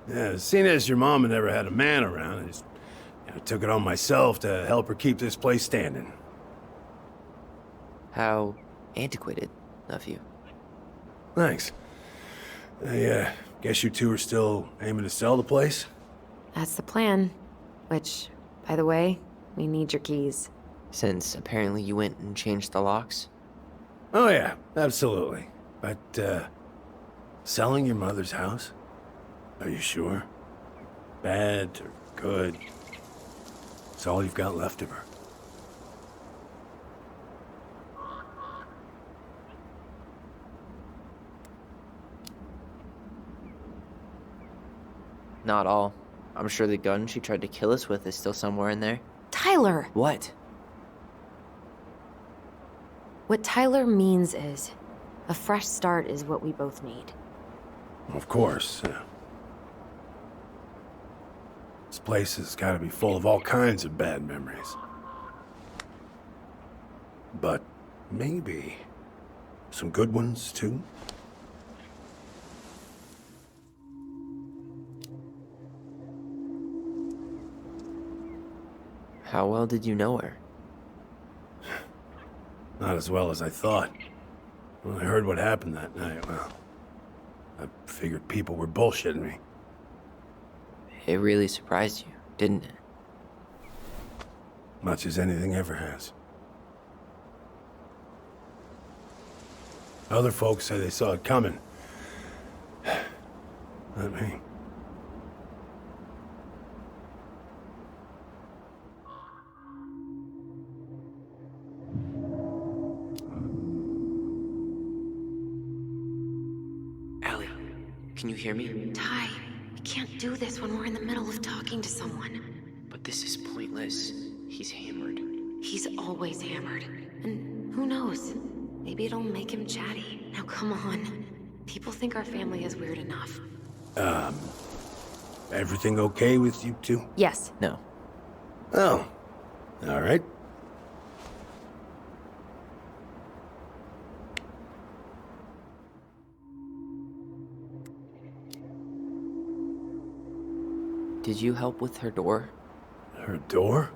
Yeah, seeing as your mama never had a man around, I just took it on myself to help her keep this place standing. How antiquated of you. Thanks. I guess you two are still aiming to sell the place? That's the plan. Which, by the way, we need your keys. Since apparently you went and changed the locks? Oh yeah, absolutely. But, selling your mother's house? Are you sure? Bad or good? It's all you've got left of her. Not all. I'm sure the gun she tried to kill us with is still somewhere in there. Tyler! What? What Tyler means is, a fresh start is what we both need. Of course. This place has got to be full of all kinds of bad memories. But maybe some good ones, too? How well did you know her? Not as well as I thought. When I heard what happened that night, well, I figured people were bullshitting me. It really surprised you, didn't it? Much as anything ever has. Other folks say they saw it coming. Not me. Allie, can you hear me? Ty, we can't do this when we're in the middle of talking to someone. But this is pointless. He's hammered. He's always hammered. And who knows? Maybe it'll make him chatty. Now come on. People think our family is weird enough. Everything okay with you two? Yes. No. Oh, all right. Did you help with her door? Her door?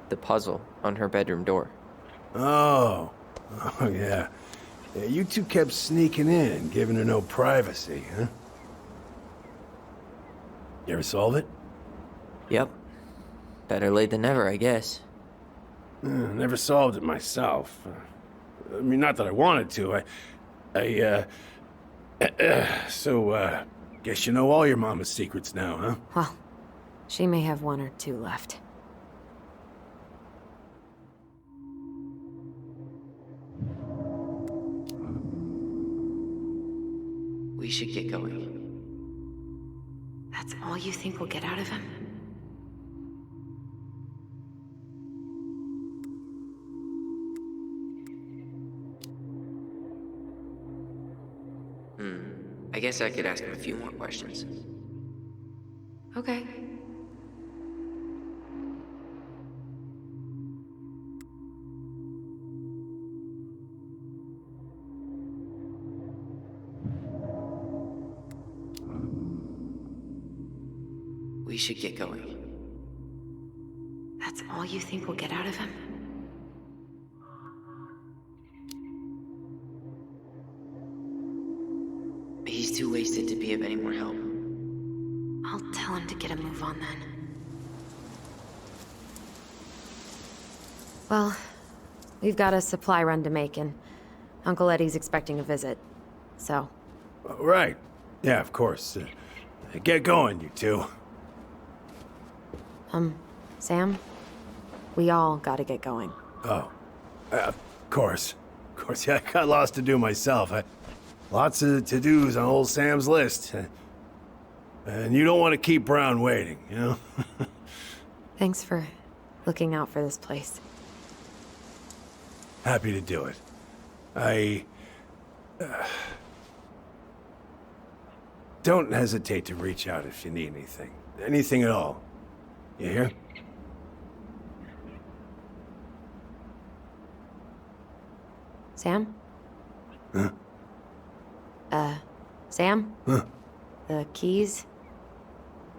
The puzzle on her bedroom door. Oh, yeah. Yeah, you two kept sneaking in, giving her no privacy, huh? You ever solve it? Yep. Better late than never, I guess. Never solved it myself. I mean, not that I wanted to. So, guess you know all your mama's secrets now, huh? Well, she may have one or two left. We should get going. That's all you think we'll get out of him? I guess I could ask him a few more questions. Okay. We should get going. That's all you think we'll get out of him? He's too wasted to be of any more help. I'll tell him to get a move on then. Well, we've got a supply run to make, and Uncle Eddie's expecting a visit. So. Right. Yeah, of course. Get going, you two. Sam? We all gotta get going. Oh. Of course. Of course, yeah, I got lots to do myself. Lots of to-dos on old Sam's list. And you don't want to keep Brown waiting, you know? Thanks for looking out for this place. Happy to do it. I... don't hesitate to reach out if you need anything. Anything at all. You hear? Sam? Huh? Sam? Huh? The keys?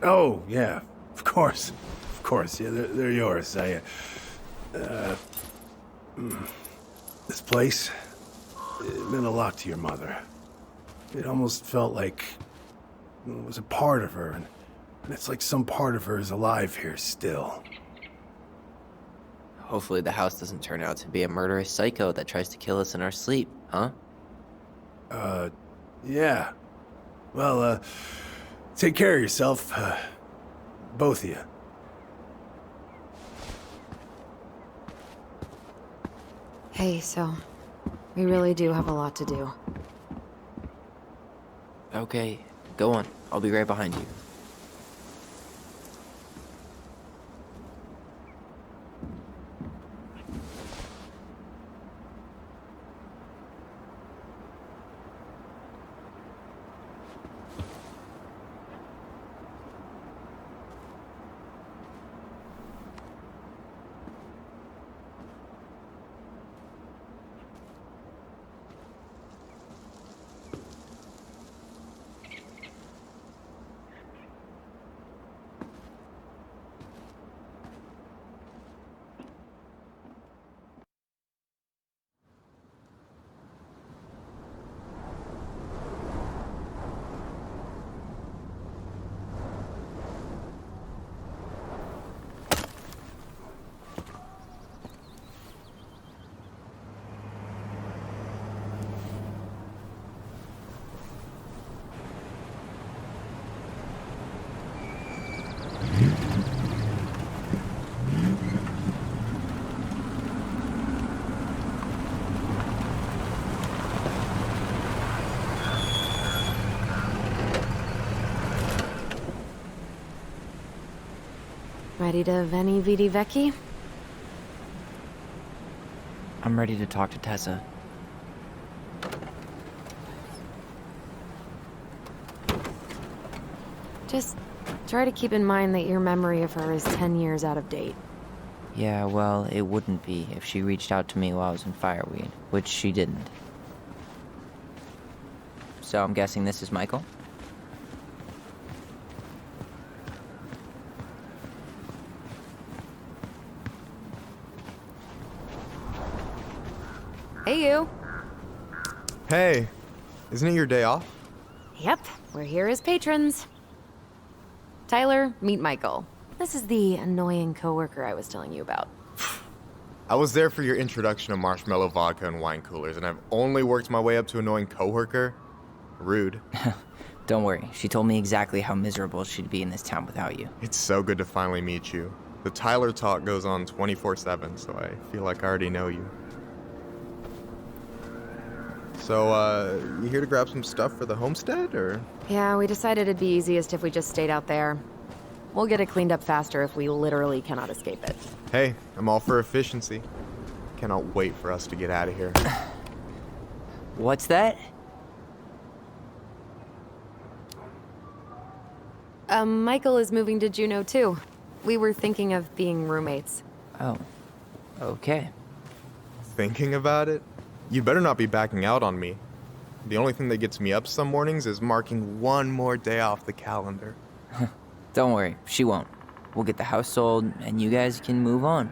Oh, yeah. Of course. Of course. Yeah, they're yours. This place, it meant a lot to your mother. It almost felt like it was a part of her, and it's like some part of her is alive here still. Hopefully the house doesn't turn out to be a murderous psycho that tries to kill us in our sleep, huh? Yeah. Well, take care of yourself, both of you. Hey, so we really do have a lot to do. Okay, go on. I'll be right behind you. Ready to Veni Vidi Vecchi? I'm ready to talk to Tessa. Just try to keep in mind that your memory of her is 10 years out of date. Yeah, well, it wouldn't be if she reached out to me while I was in Fireweed, which she didn't. So I'm guessing this is Michael? Hey, you. Hey, isn't it your day off? Yep, we're here as patrons. Tyler, meet Michael. This is the annoying coworker I was telling you about. I was there for your introduction to marshmallow vodka and wine coolers, and I've only worked my way up to annoying coworker. Rude. Don't worry, she told me exactly how miserable she'd be in this town without you. It's so good to finally meet you. The Tyler talk goes on 24/7, so I feel like I already know you. So, you here to grab some stuff for the homestead, or? Yeah, we decided it'd be easiest if we just stayed out there. We'll get it cleaned up faster if we literally cannot escape it. Hey, I'm all for efficiency. Cannot wait for us to get out of here. What's that? Michael is moving to Juneau too. We were thinking of being roommates. Oh, okay. Thinking about it? You better not be backing out on me. The only thing that gets me up some mornings is marking one more day off the calendar. Don't worry, she won't. We'll get the house sold, and you guys can move on.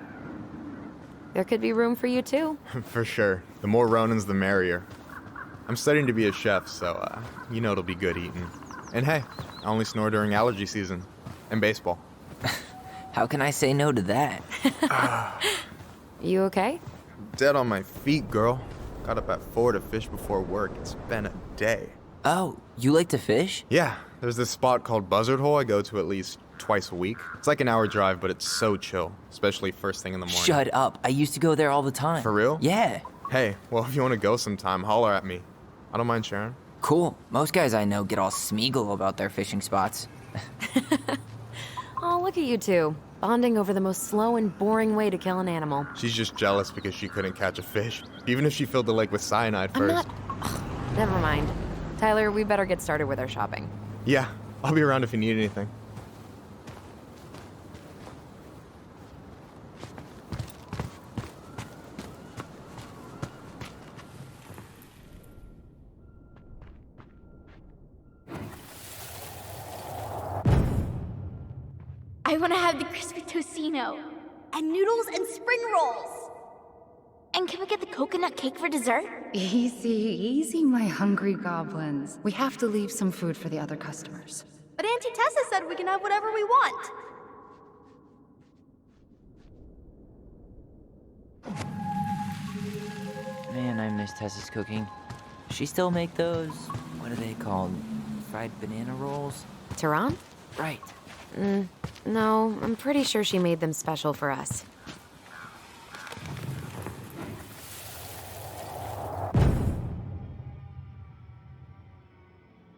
There could be room for you too. For sure. The more Ronins, the merrier. I'm studying to be a chef, so, you know it'll be good eating. And hey, I only snore during allergy season. And baseball. How can I say no to that? You okay? Dead on my feet, girl. Got up at 4 to fish before work. It's been a day. Oh, you like to fish? Yeah, there's this spot called Buzzard Hole I go to at least twice a week. It's like an hour drive, but it's so chill, especially first thing in the morning. Shut up. I used to go there all the time. For real? Yeah. Hey, well, if you want to go sometime, holler at me. I don't mind sharing. Cool. Most guys I know get all Smeagol about their fishing spots. Oh, look at you two, bonding over the most slow and boring way to kill an animal. She's just jealous because she couldn't catch a fish, even if she filled the lake with cyanide I'm first. not... Ugh, never mind. Tyler, we better get started with our shopping. Yeah, I'll be around if you need anything. I want to have the crispy tocino, and noodles and spring rolls. And can we get the coconut cake for dessert? Easy, easy, my hungry goblins. We have to leave some food for the other customers. But Auntie Tessa said we can have whatever we want. Man, I miss Tessa's cooking. She still make those, what are they called? Fried banana rolls? Tehran? Right. No, I'm pretty sure she made them special for us.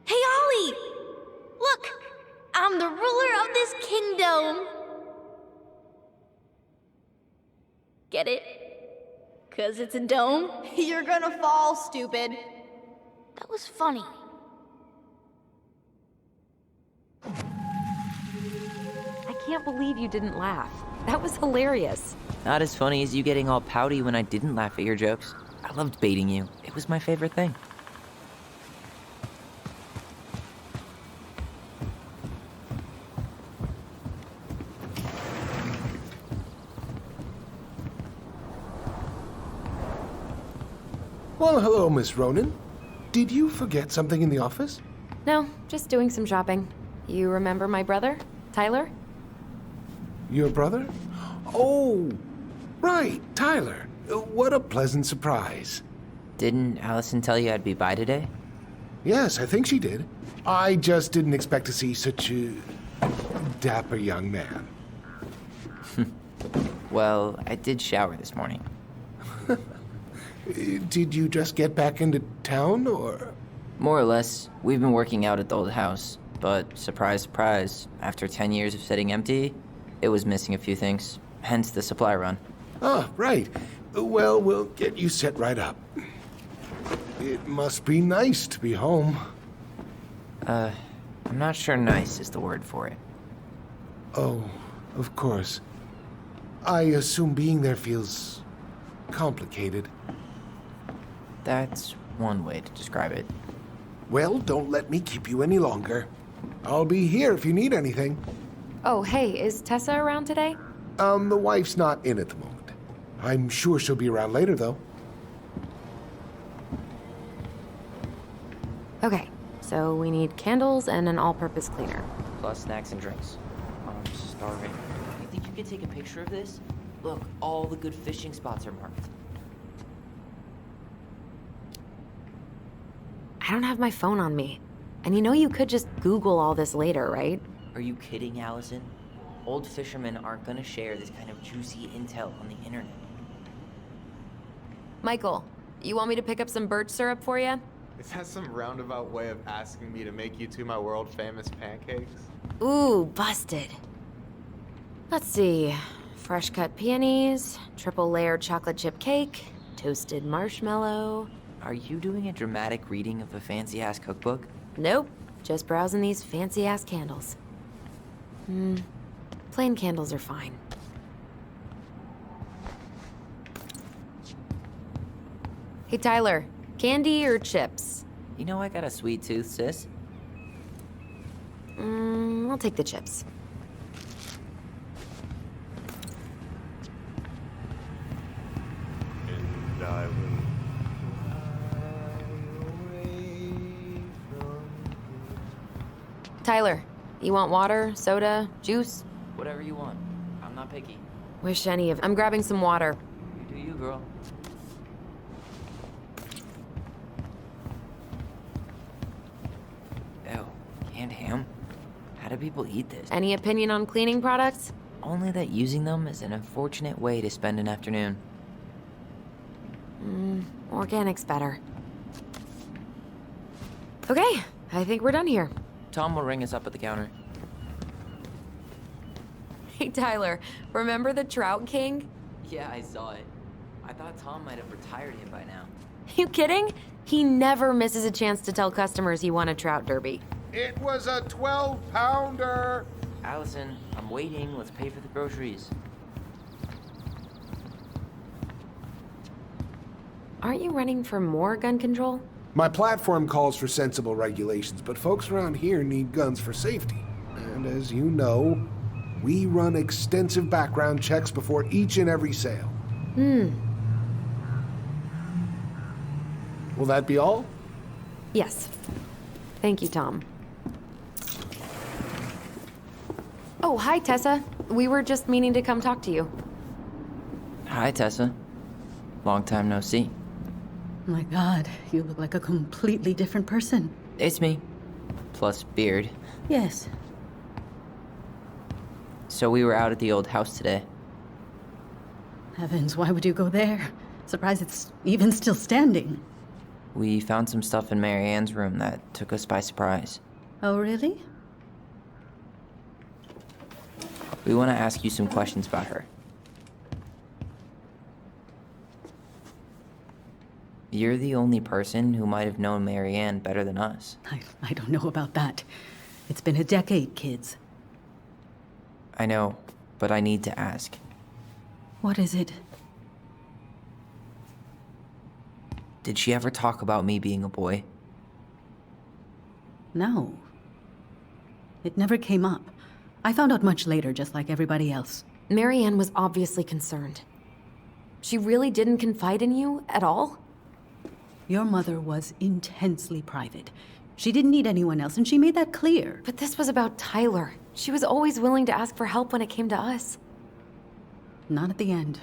Hey, Ollie! Look! I'm the ruler of this kingdom! Get it? 'Cause it's a dome? You're gonna fall, stupid. That was funny. I can't believe you didn't laugh. That was hilarious. Not as funny as you getting all pouty when I didn't laugh at your jokes. I loved baiting you. It was my favorite thing. Well, hello, Miss Ronan. Did you forget something in the office? No, just doing some shopping. You remember my brother, Tyler? Your brother? Oh, right, Tyler. What a pleasant surprise. Didn't Allison tell you I'd be by today? Yes, I think she did. I just didn't expect to see such a dapper young man. Well, I did shower this morning. Did you just get back into town, or? More or less. We've been working out at the old house, but surprise, surprise, after 10 years of sitting empty, it was missing a few things, hence the supply run. Ah, right. Well, we'll get you set right up. It must be nice to be home. I'm not sure nice is the word for it. Oh, of course. I assume being there feels complicated. That's one way to describe it. Well, don't let me keep you any longer. I'll be here if you need anything. Oh, hey, is Tessa around today? The wife's not in at the moment. I'm sure she'll be around later, though. Okay, so we need candles and an all-purpose cleaner. Plus snacks and drinks. I'm starving. You think you could take a picture of this? Look, all the good fishing spots are marked. I don't have my phone on me. And you know you could just Google all this later, right? Are you kidding, Allison? Old fishermen aren't gonna share this kind of juicy intel on the internet. Michael, you want me to pick up some birch syrup for you? Is that some roundabout way of asking me to make you two my world-famous pancakes? Ooh, busted. Let's see. Fresh cut peonies, triple layered chocolate chip cake, toasted marshmallow. Are you doing a dramatic reading of a fancy-ass cookbook? Nope, just browsing these fancy-ass candles. Plain candles are fine. Hey, Tyler, candy or chips? You know I got a sweet tooth, sis. I'll take the chips. And I will Tyler, you want water, soda, juice? Whatever you want. I'm not picky. Wish any of... I'm grabbing some water. You do you, girl. Ew, canned ham? How do people eat this? Any opinion on cleaning products? Only that using them is an unfortunate way to spend an afternoon. Organic's better. Okay, I think we're done here. Tom will ring us up at the counter. Hey, Tyler, remember the Trout King? Yeah, I saw it. I thought Tom might have retired him by now. You kidding? He never misses a chance to tell customers he won a trout derby. It was a 12-pounder. Allison, I'm waiting. Let's pay for the groceries. Aren't you running for more gun control? My platform calls for sensible regulations, but folks around here need guns for safety. And as you know, we run extensive background checks before each and every sale. Will that be all? Yes. Thank you, Tom. Oh, hi, Tessa. We were just meaning to come talk to you. Hi, Tessa. Long time no see. My God, you look like a completely different person. It's me. Plus beard. Yes. So we were out at the old house today. Heavens, why would you go there? Surprised it's even still standing. We found some stuff in Mary Ann's room that took us by surprise. Oh, really? We want to ask you some questions about her. You're the only person who might have known Mary Ann better than us. I don't know about that. It's been a decade, kids. I know, but I need to ask. What is it? Did she ever talk about me being a boy? No. It never came up. I found out much later, just like everybody else. Mary Ann was obviously concerned. She really didn't confide in you at all? Your mother was intensely private. She didn't need anyone else, and she made that clear. But this was about Tyler. She was always willing to ask for help when it came to us. Not at the end.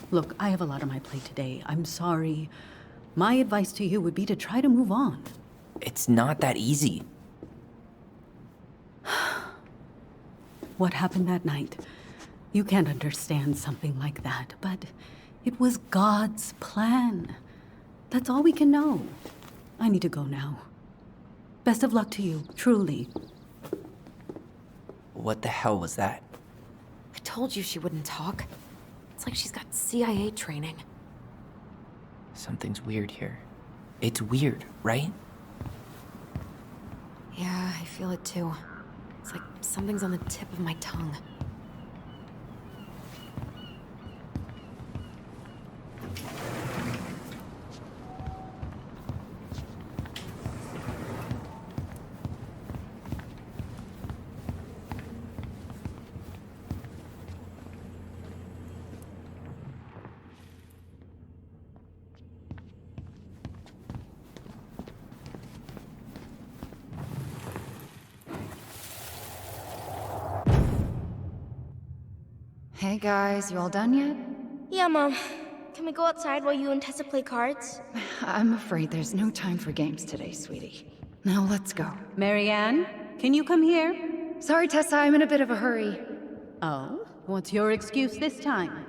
Look, I have a lot on my plate today. I'm sorry. My advice to you would be to try to move on. It's not that easy. What happened that night? You can't understand something like that, but it was God's plan. That's all we can know. I need to go now. Best of luck to you, truly. What the hell was that? I told you she wouldn't talk. It's like she's got CIA training. Something's weird here. It's weird, right? Yeah, I feel it too. It's like something's on the tip of my tongue. Hey guys, you all done yet? Yeah, Mom. Can we go outside while you and Tessa play cards? I'm afraid there's no time for games today, sweetie. Now let's go. Mary Ann, can you come here? Sorry, Tessa, I'm in a bit of a hurry. Oh, what's your excuse this time?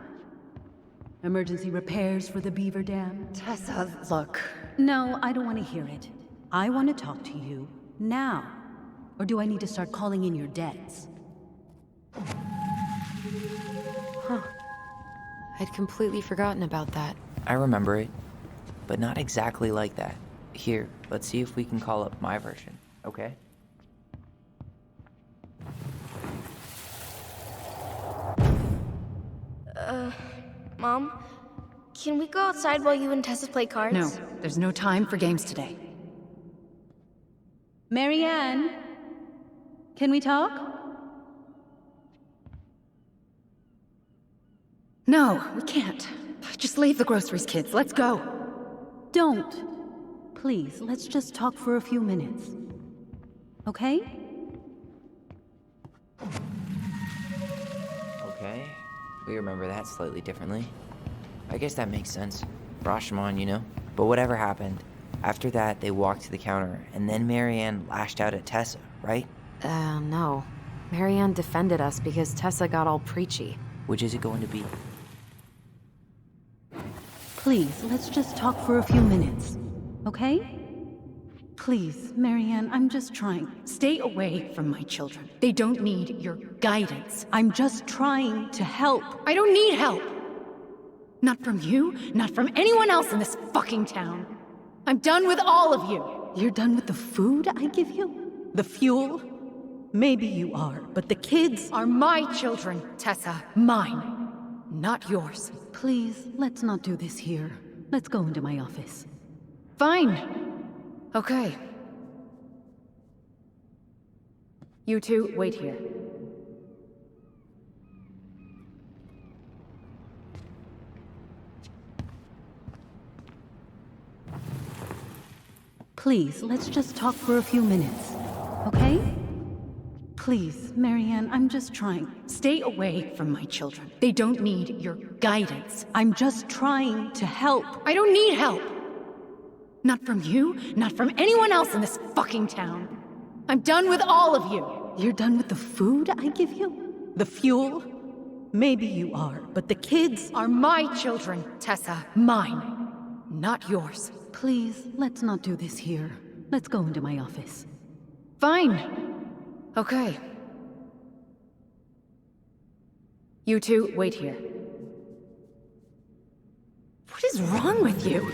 Emergency repairs for the beaver dam? Tessa, look. No, I don't want to hear it. I want to talk to you now. Or do I need to start calling in your debts? I'd completely forgotten about that. I remember it, but not exactly like that. Here, let's see if we can call up my version, okay? Mom? Can we go outside while you and Tessa play cards? No, there's no time for games today. Mary Ann, can we talk? No, we can't. Just leave the groceries, kids. Let's go. Don't. Please, let's just talk for a few minutes. Okay? Okay, we remember that slightly differently. I guess that makes sense. Rashomon, you know? But whatever happened, after that they walked to the counter, and then Mary Ann lashed out at Tessa, right? No. Mary Ann defended us because Tessa got all preachy. Which is it going to be? Please, let's just talk for a few minutes. Okay? Please, Marianne, I'm just trying. Stay away from my children. They don't need your guidance. I'm just trying to help. I don't need help! Not from you, not from anyone else in this fucking town. I'm done with all of you! You're done with the food I give you? The fuel? Maybe you are, but the kids Are my children, Tessa. Mine. Not yours. Please, let's not do this here. Let's go into my office. Fine. Okay. You two, wait here. Please, let's just talk for a few minutes, okay? Please, Marianne, I'm just trying. Stay away from my children. They don't need your guidance. I'm just trying to help. I don't need help! Not from you, not from anyone else in this fucking town. I'm done with all of you! You're done with the food I give you? The fuel? Maybe you are, but the kids Are my children, Tessa. Mine. Not yours. Please, let's not do this here. Let's go into my office. Fine. Okay. You two, wait here. What is wrong with you?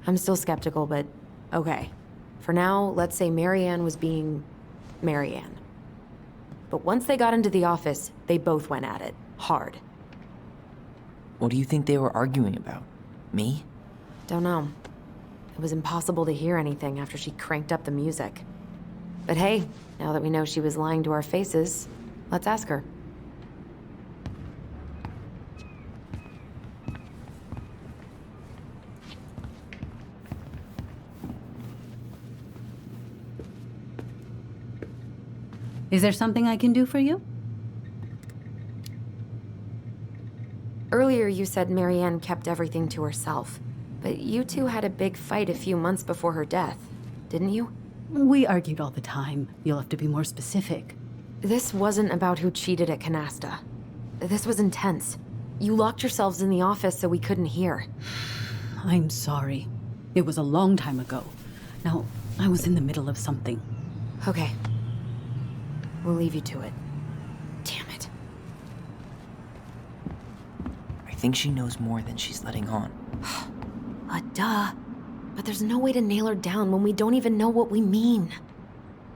I'm still skeptical, but okay. For now, let's say Marianne was being Marianne. But once they got into the office, they both went at it. Hard. What do you think they were arguing about? Me? Don't know. It was impossible to hear anything after she cranked up the music. But hey, now that we know she was lying to our faces, let's ask her. Is there something I can do for you? Earlier you said Marianne kept everything to herself. But you two had a big fight a few months before her death, didn't you? We argued all the time. You'll have to be more specific. This wasn't about who cheated at Canasta. This was intense. You locked yourselves in the office so we couldn't hear. I'm sorry. It was a long time ago. Now, I was in the middle of something. Okay. We'll leave you to it. Damn it. I think she knows more than she's letting on. Duh. But there's no way to nail her down when we don't even know what we mean.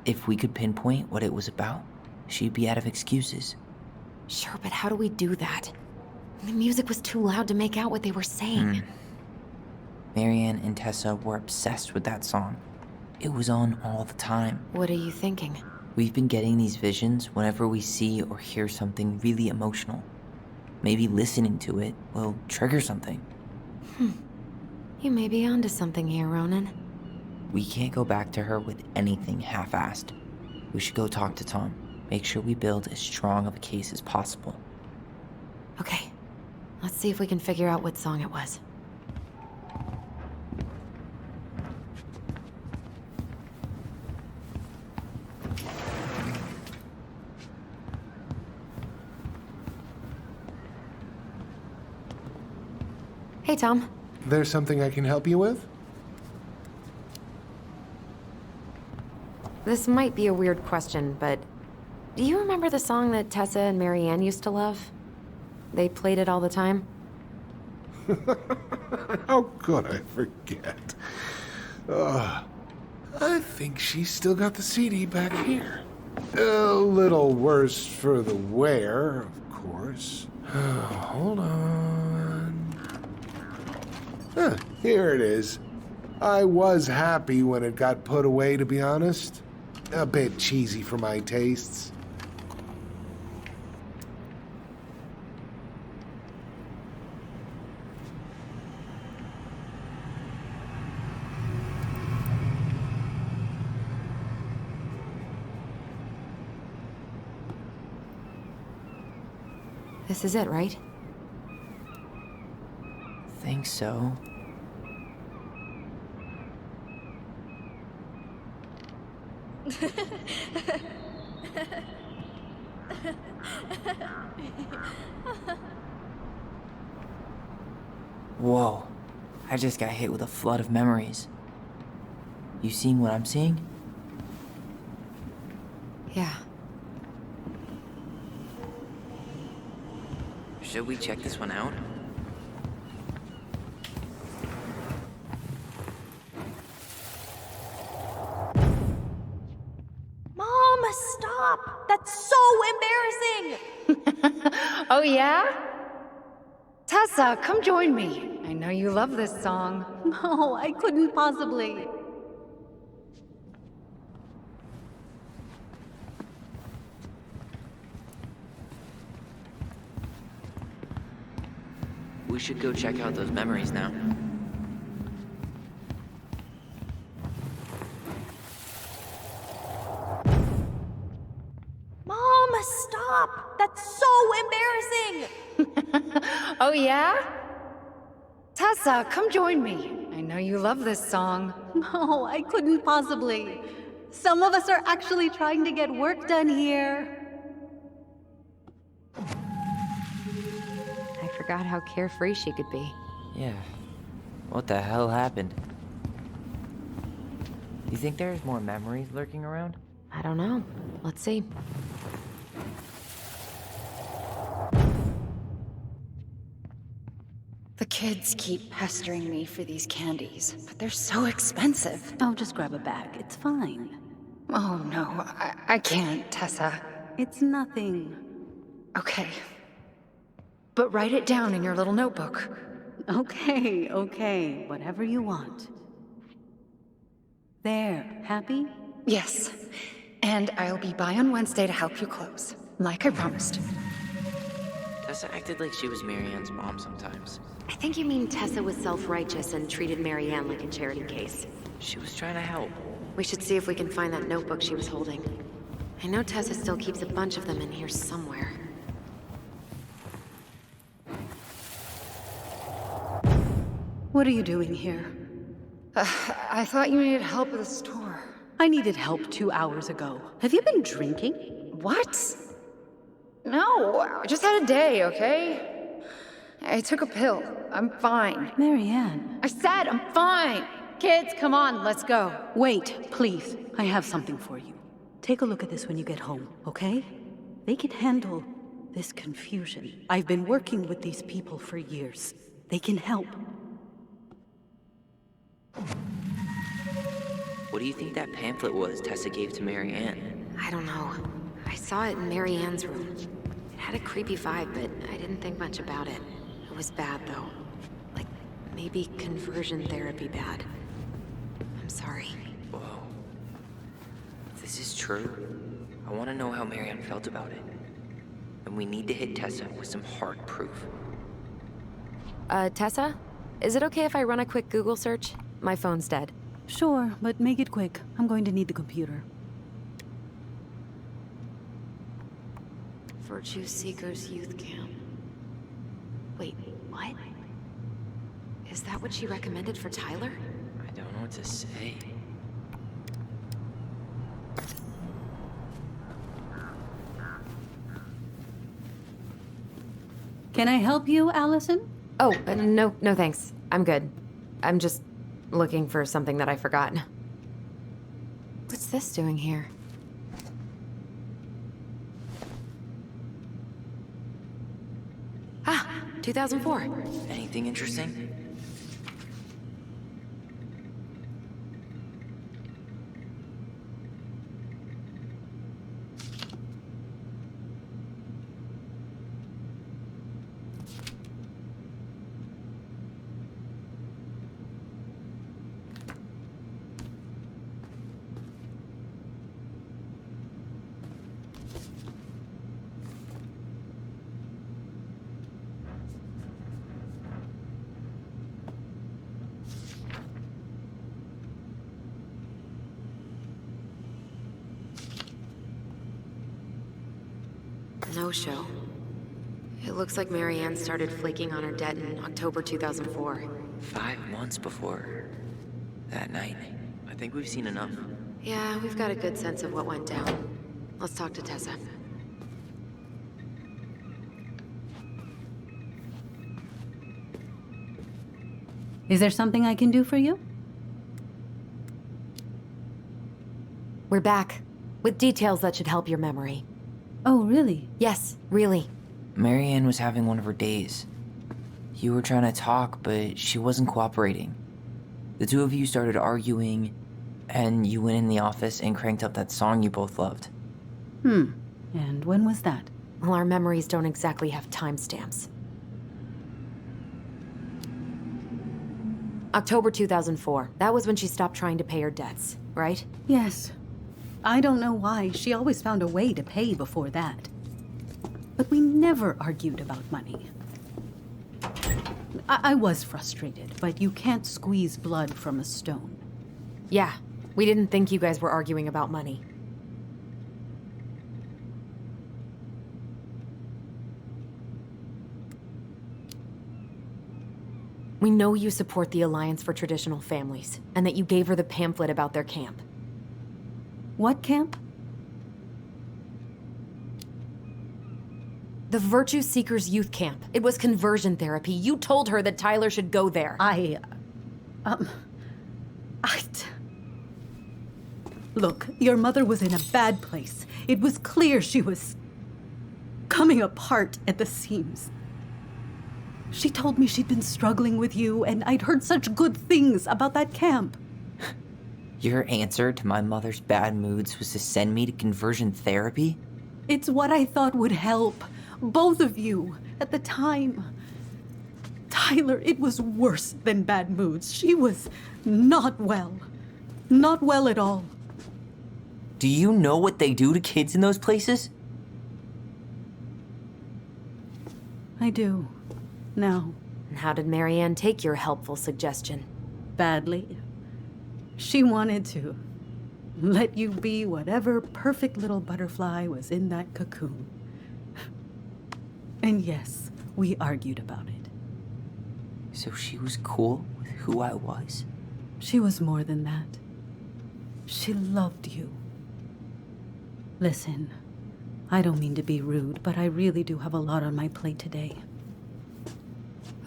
If we could pinpoint what it was about, she'd be out of excuses. Sure, but how do we do that? The music was too loud to make out what they were saying. Marianne and Tessa were obsessed with that song. It was on all the time. What are you thinking? We've been getting these visions whenever we see or hear something really emotional. Maybe listening to it will trigger something. You may be onto something here, Ronan. We can't go back to her with anything half-assed. We should go talk to Tom. Make sure we build as strong of a case as possible. Okay. Let's see if we can figure out what song it was. Hey, Tom. There's something I can help you with? This might be a weird question, but do you remember the song that Tessa and Marianne used to love? They played it all the time. How could I forget? I think she's still got the CD back here. A little worse for the wear, of course. Hold on. Here it is. I was happy when it got put away, to be honest. A bit cheesy for my tastes. This is it, right? Think so. Whoa. I just got hit with a flood of memories. You seeing what I'm seeing? Yeah. Should we check this one out? Mom, stop! That's so embarrassing! Oh, yeah? Tessa, come join me. I know you love this song. No, I couldn't possibly. We should go check out those memories now. Mom, stop! That's so embarrassing! Oh, yeah? Tessa, come join me. I know you love this song. No, I couldn't possibly. Some of us are actually trying to get work done here. I forgot how carefree she could be. Yeah. What the hell happened? You think there's more memories lurking around? I don't know. Let's see. The kids keep pestering me for these candies, but they're so expensive. I'll just grab a bag. It's fine. Oh no, I can't, Tessa. It's nothing. Okay. But write it down in your little notebook. Okay, okay. Whatever you want. There. Happy? Yes. And I'll be by on Wednesday to help you close, like I promised. Tessa acted like she was Marianne's mom sometimes. I think you mean Tessa was self-righteous and treated Marianne like a charity case. She was trying to help. We should see if we can find that notebook she was holding. I know Tessa still keeps a bunch of them in here somewhere. What are you doing here? I thought you needed help with the store. I needed help 2 hours ago. Have you been drinking? What? No, I just had a day, okay? I took a pill. I'm fine. Marianne. I said I'm fine. Kids, come on, let's go. Wait, please. I have something for you. Take a look at this when you get home, okay? They can handle this confusion. I've been working with these people for years. They can help. What do you think that pamphlet was Tessa gave to Marianne? I don't know. I saw it in Marianne's room. It had a creepy vibe, but I didn't think much about it. It was bad, though. Like, maybe conversion therapy bad. I'm sorry. Whoa. If this is true, I want to know how Marianne felt about it. And we need to hit Tessa with some hard proof. Tessa? Is it okay if I run a quick Google search? My phone's dead. Sure, but make it quick. I'm going to need the computer. Virtue Seekers Youth Camp. Wait, what? Is that what she recommended for Tyler? I don't know what to say. Can I help you, Allison? Oh, no thanks. I'm good. I'm just looking for something that I forgot. What's this doing here? Ah, 2004. Anything interesting? No show. It looks like Marianne started flaking on her debt in October 2004. 5 months before that night. I think we've seen enough. Yeah, we've got a good sense of what went down. Let's talk to Tessa. Is there something I can do for you? We're back, with details that should help your memory. Oh, really? Yes, really. Marianne was having one of her days. You were trying to talk, but she wasn't cooperating. The two of you started arguing, and you went in the office and cranked up that song you both loved. And when was that? Well, our memories don't exactly have timestamps. October 2004. That was when she stopped trying to pay her debts, right? Yes. I don't know why. She always found a way to pay before that. But we never argued about money. I was frustrated, but you can't squeeze blood from a stone. Yeah, we didn't think you guys were arguing about money. We know you support the Alliance for Traditional Families, and that you gave her the pamphlet about their camp. What camp? The Virtue Seekers Youth Camp. It was conversion therapy. You told her that Tyler should go there. Look, your mother was in a bad place. It was clear she was coming apart at the seams. She told me she'd been struggling with you, and I'd heard such good things about that camp. Your answer to my mother's bad moods was to send me to conversion therapy? It's what I thought would help both of you at the time. Tyler, it was worse than bad moods. She was not well. Not well at all. Do you know what they do to kids in those places? I do. Now. And how did Marianne take your helpful suggestion? Badly. She wanted to let you be whatever perfect little butterfly was in that cocoon. And yes, we argued about it. So she was cool with who I was? She was more than that. She loved you. Listen, I don't mean to be rude, but I really do have a lot on my plate today.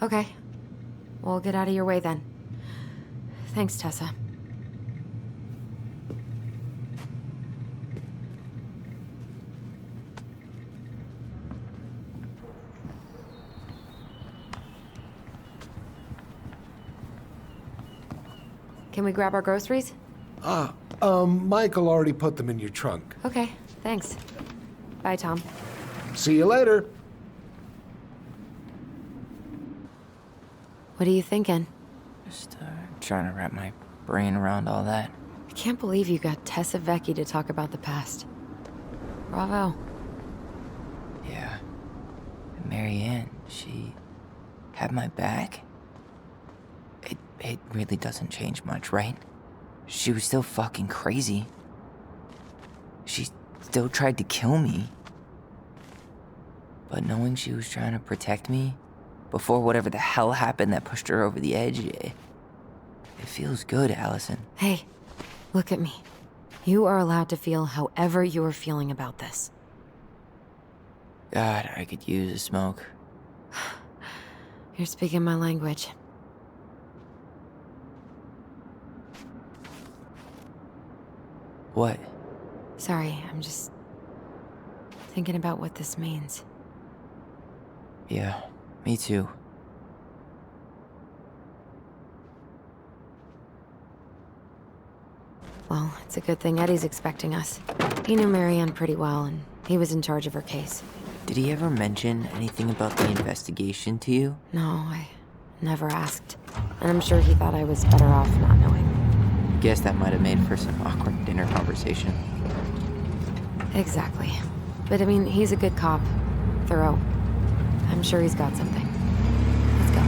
Okay. We'll get out of your way then. Thanks, Tessa. Can we grab our groceries? Michael already put them in your trunk. Okay, thanks. Bye, Tom. See you later. What are you thinking? Just trying to wrap my brain around all that. I can't believe you got Tessa Vecchi to talk about the past. Bravo. Yeah. Marianne, she had my back. It really doesn't change much, right? She was still fucking crazy. She still tried to kill me. But knowing she was trying to protect me before whatever the hell happened that pushed her over the edge, it feels good, Allison. Hey, look at me. You are allowed to feel however you are feeling about this. God, I could use a smoke. You're speaking my language. What? Sorry, I'm just thinking about what this means. Yeah, me too. Well, it's a good thing Eddie's expecting us. He knew Marianne pretty well, and he was in charge of her case. Did he ever mention anything about the investigation to you? No, I never asked. And I'm sure he thought I was better off not knowing. Guess that might have made for some awkward dinner conversation. Exactly. But I mean, he's a good cop. Thorough. I'm sure he's got something. Let's go.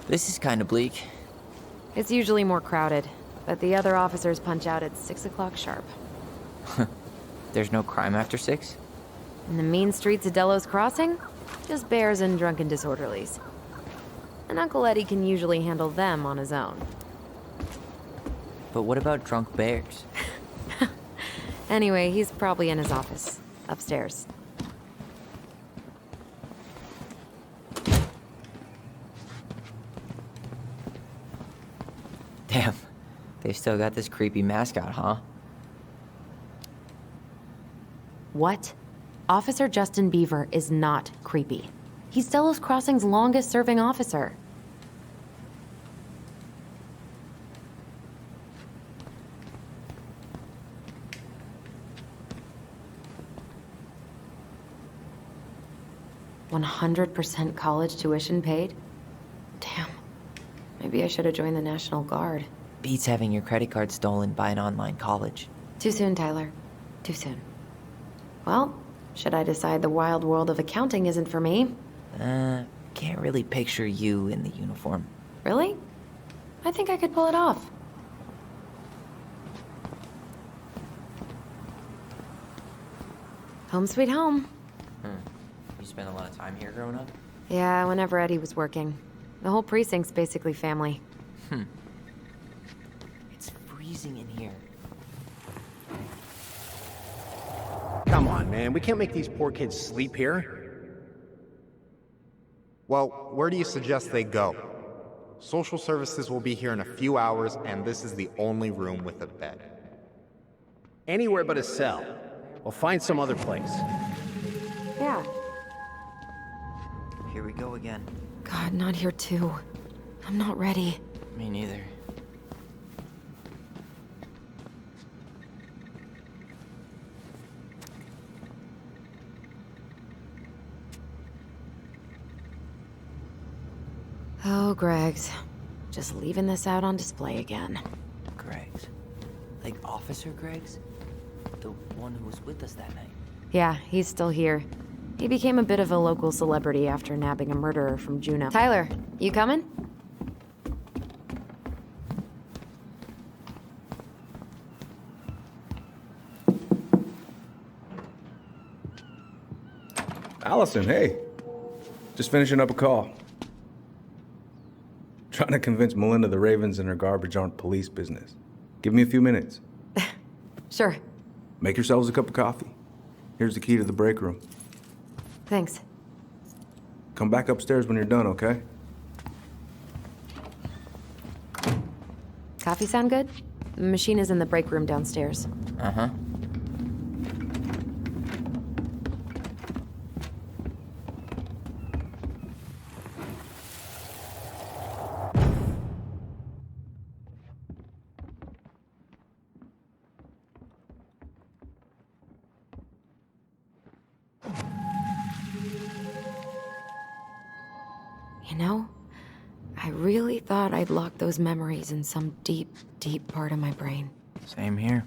This is kind of bleak. It's usually more crowded, but the other officers punch out at 6 o'clock sharp. There's no crime after 6? In the mean streets of Delos Crossing, just bears and drunken disorderlies. And Uncle Eddie can usually handle them on his own. But what about drunk bears? Anyway, he's probably in his office, upstairs. Damn, they've still got this creepy mascot, huh? What? Officer Justin Beaver is not creepy. He's Delos Crossing's longest-serving officer. $100% college tuition paid? Damn. Maybe I should have joined the National Guard. Beats having your credit card stolen by an online college. Too soon, Tyler. Too soon. Well, should I decide the wild world of accounting isn't for me? Can't really picture you in the uniform. Really? I think I could pull it off. Home sweet home. You spent a lot of time here growing up? Yeah, whenever Eddie was working. The whole precinct's basically family. It's freezing in here. Come on, man. We can't make these poor kids sleep here. Well, where do you suggest they go? Social services will be here in a few hours, and this is the only room with a bed. Anywhere but a cell. We'll find some other place. Yeah. Here we go again. God, not here too. I'm not ready. Me neither. Oh, Greg's. Just leaving this out on display again. Greg's? Like Officer Greg's? The one who was with us that night? Yeah, he's still here. He became a bit of a local celebrity after nabbing a murderer from Juneau. Tyler, you coming? Allison, hey. Just finishing up a call. Trying to convince Melinda the Ravens and her garbage aren't police business. Give me a few minutes. Sure. Make yourselves a cup of coffee. Here's the key to the break room. Thanks. Come back upstairs when you're done, okay? Coffee sound good? The machine is in the break room downstairs. Uh-huh. You know, I really thought I'd locked those memories in some deep, deep part of my brain. Same here.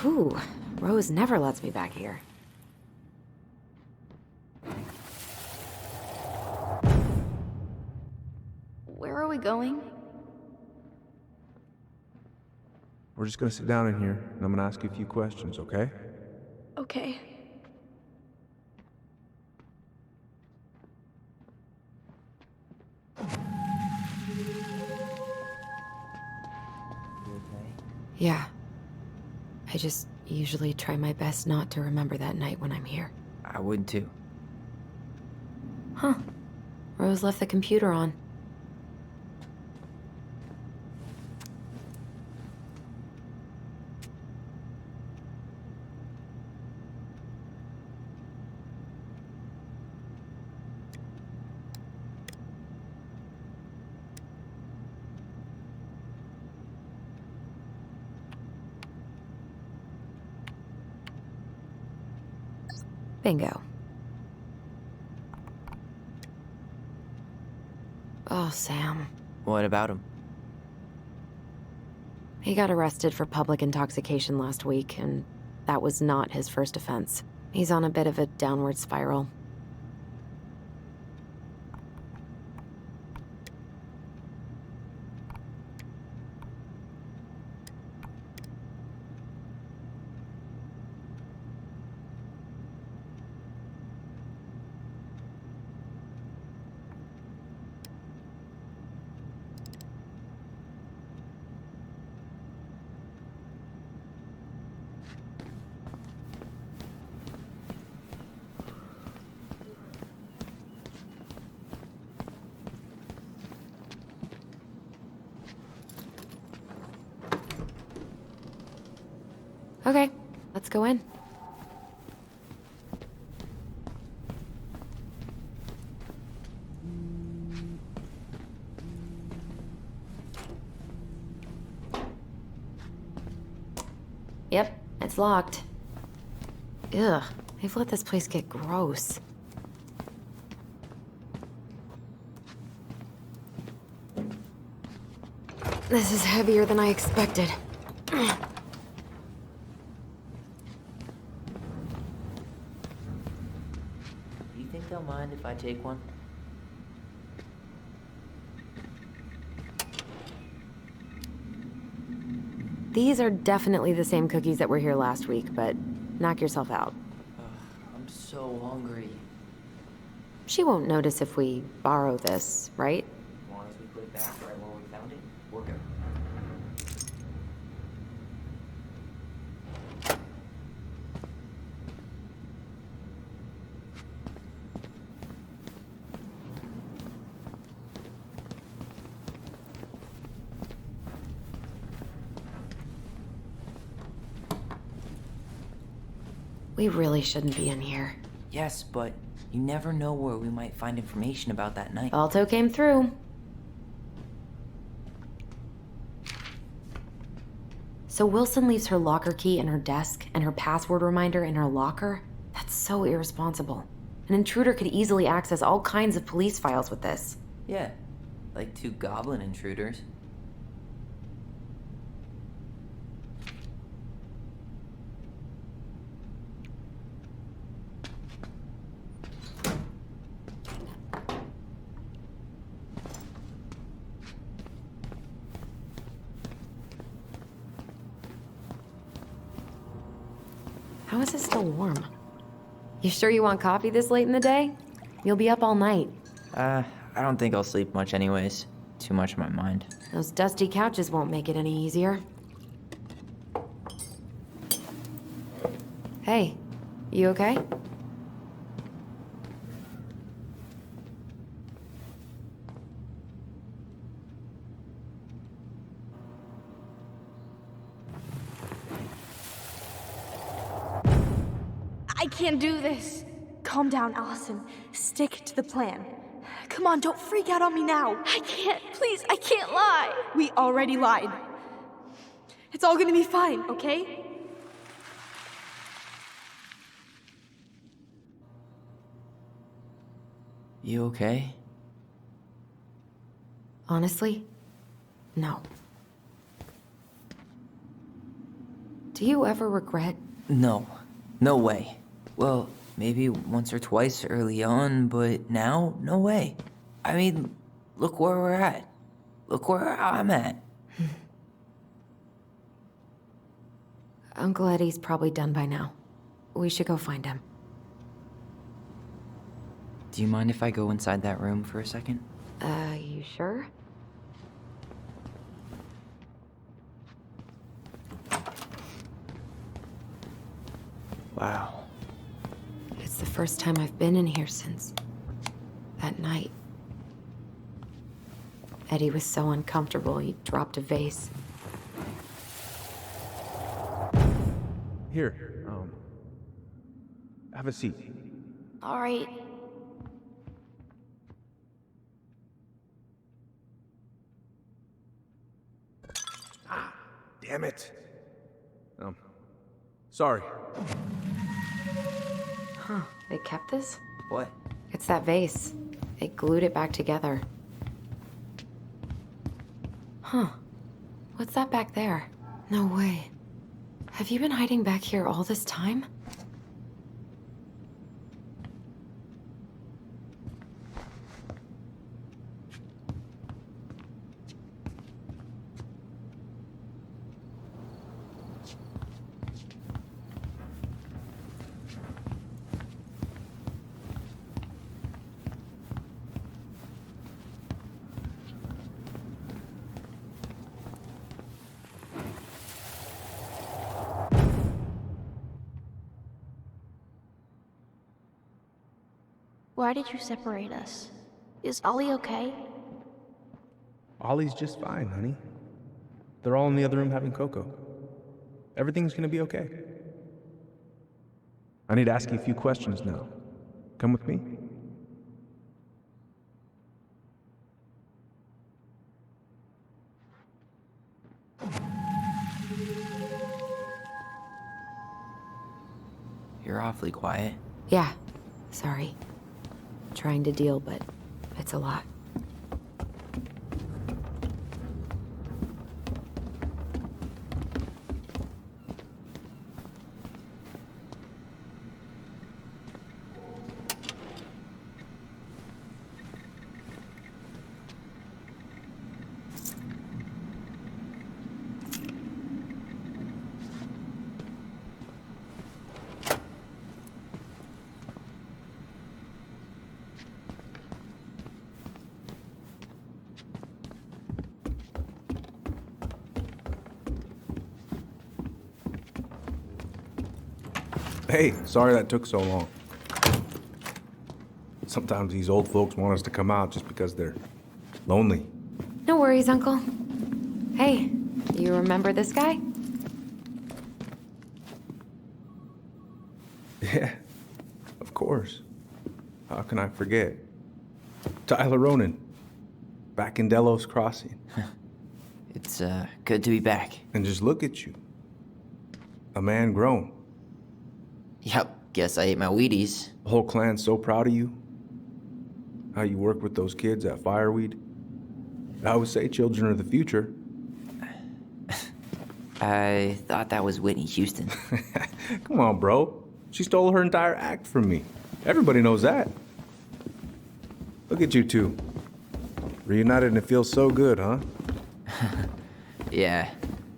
Whew, Rose never lets me back here. Where are we going? We're just gonna sit down in here, and I'm gonna ask you a few questions, okay? Okay. Yeah. I just usually try my best not to remember that night when I'm here. I would too. Huh. Rose left the computer on. Bingo. Oh, Sam. What about him? He got arrested for public intoxication last week, and that was not his first offense. He's on a bit of a downward spiral. Okay, let's go in. Yep, it's locked. Ugh, they've let this place get gross. This is heavier than I expected. Do you think they'll mind if I take one? These are definitely the same cookies that were here last week, but knock yourself out. I'm so hungry. She won't notice if we borrow this, right? As long as we put it back right where we found it, we're good. We really shouldn't be in here. Yes, but you never know where we might find information about that night. Alto came through. So Wilson leaves her locker key in her desk and her password reminder in her locker? That's so irresponsible. An intruder could easily access all kinds of police files with this. Yeah, like 2 goblin intruders. How is it still warm? You sure you want coffee this late in the day? You'll be up all night. I don't think I'll sleep much anyways. Too much on my mind. Those dusty couches won't make it any easier. Hey, you okay? I can't do this. Calm down, Allison. Stick to the plan. Come on, don't freak out on me now. I can't. Please, I can't lie. We already lied. It's all gonna be fine, okay? You okay? Honestly, no. Do you ever regret? No. No way. Well, maybe once or twice early on, but now, no way. I mean, look where we're at. Look where I'm at. Uncle Eddie's probably done by now. We should go find him. Do you mind if I go inside that room for a second? You sure? Wow. It's the first time I've been in here since that night. Eddie was so uncomfortable, he dropped a vase. Here, have a seat. All right. Damn it. Sorry. Huh, they kept this? What? It's that vase. They glued it back together. What's that back there? No way. Have you been hiding back here all this time? Why did you separate us? Is Ollie okay? Ollie's just fine, honey. They're all in the other room having cocoa. Everything's gonna be okay. I need to ask you a few questions now. Come with me. You're awfully quiet. Yeah. Sorry. Trying to deal, but it's a lot. Hey, sorry that took so long. Sometimes these old folks want us to come out just because they're lonely. No worries, Uncle. Hey, you remember this guy? Yeah, of course. How can I forget? Tyler Ronan, back in Delos Crossing. It's, good to be back. And just look at you. A man grown. Yep, guess I ate my Wheaties. The whole clan's so proud of you. How you work with those kids at Fireweed. I always say children are the future. I thought that was Whitney Houston. Come on, bro. She stole her entire act from me. Everybody knows that. Look at you two. Reunited and it feels so good, huh? Yeah,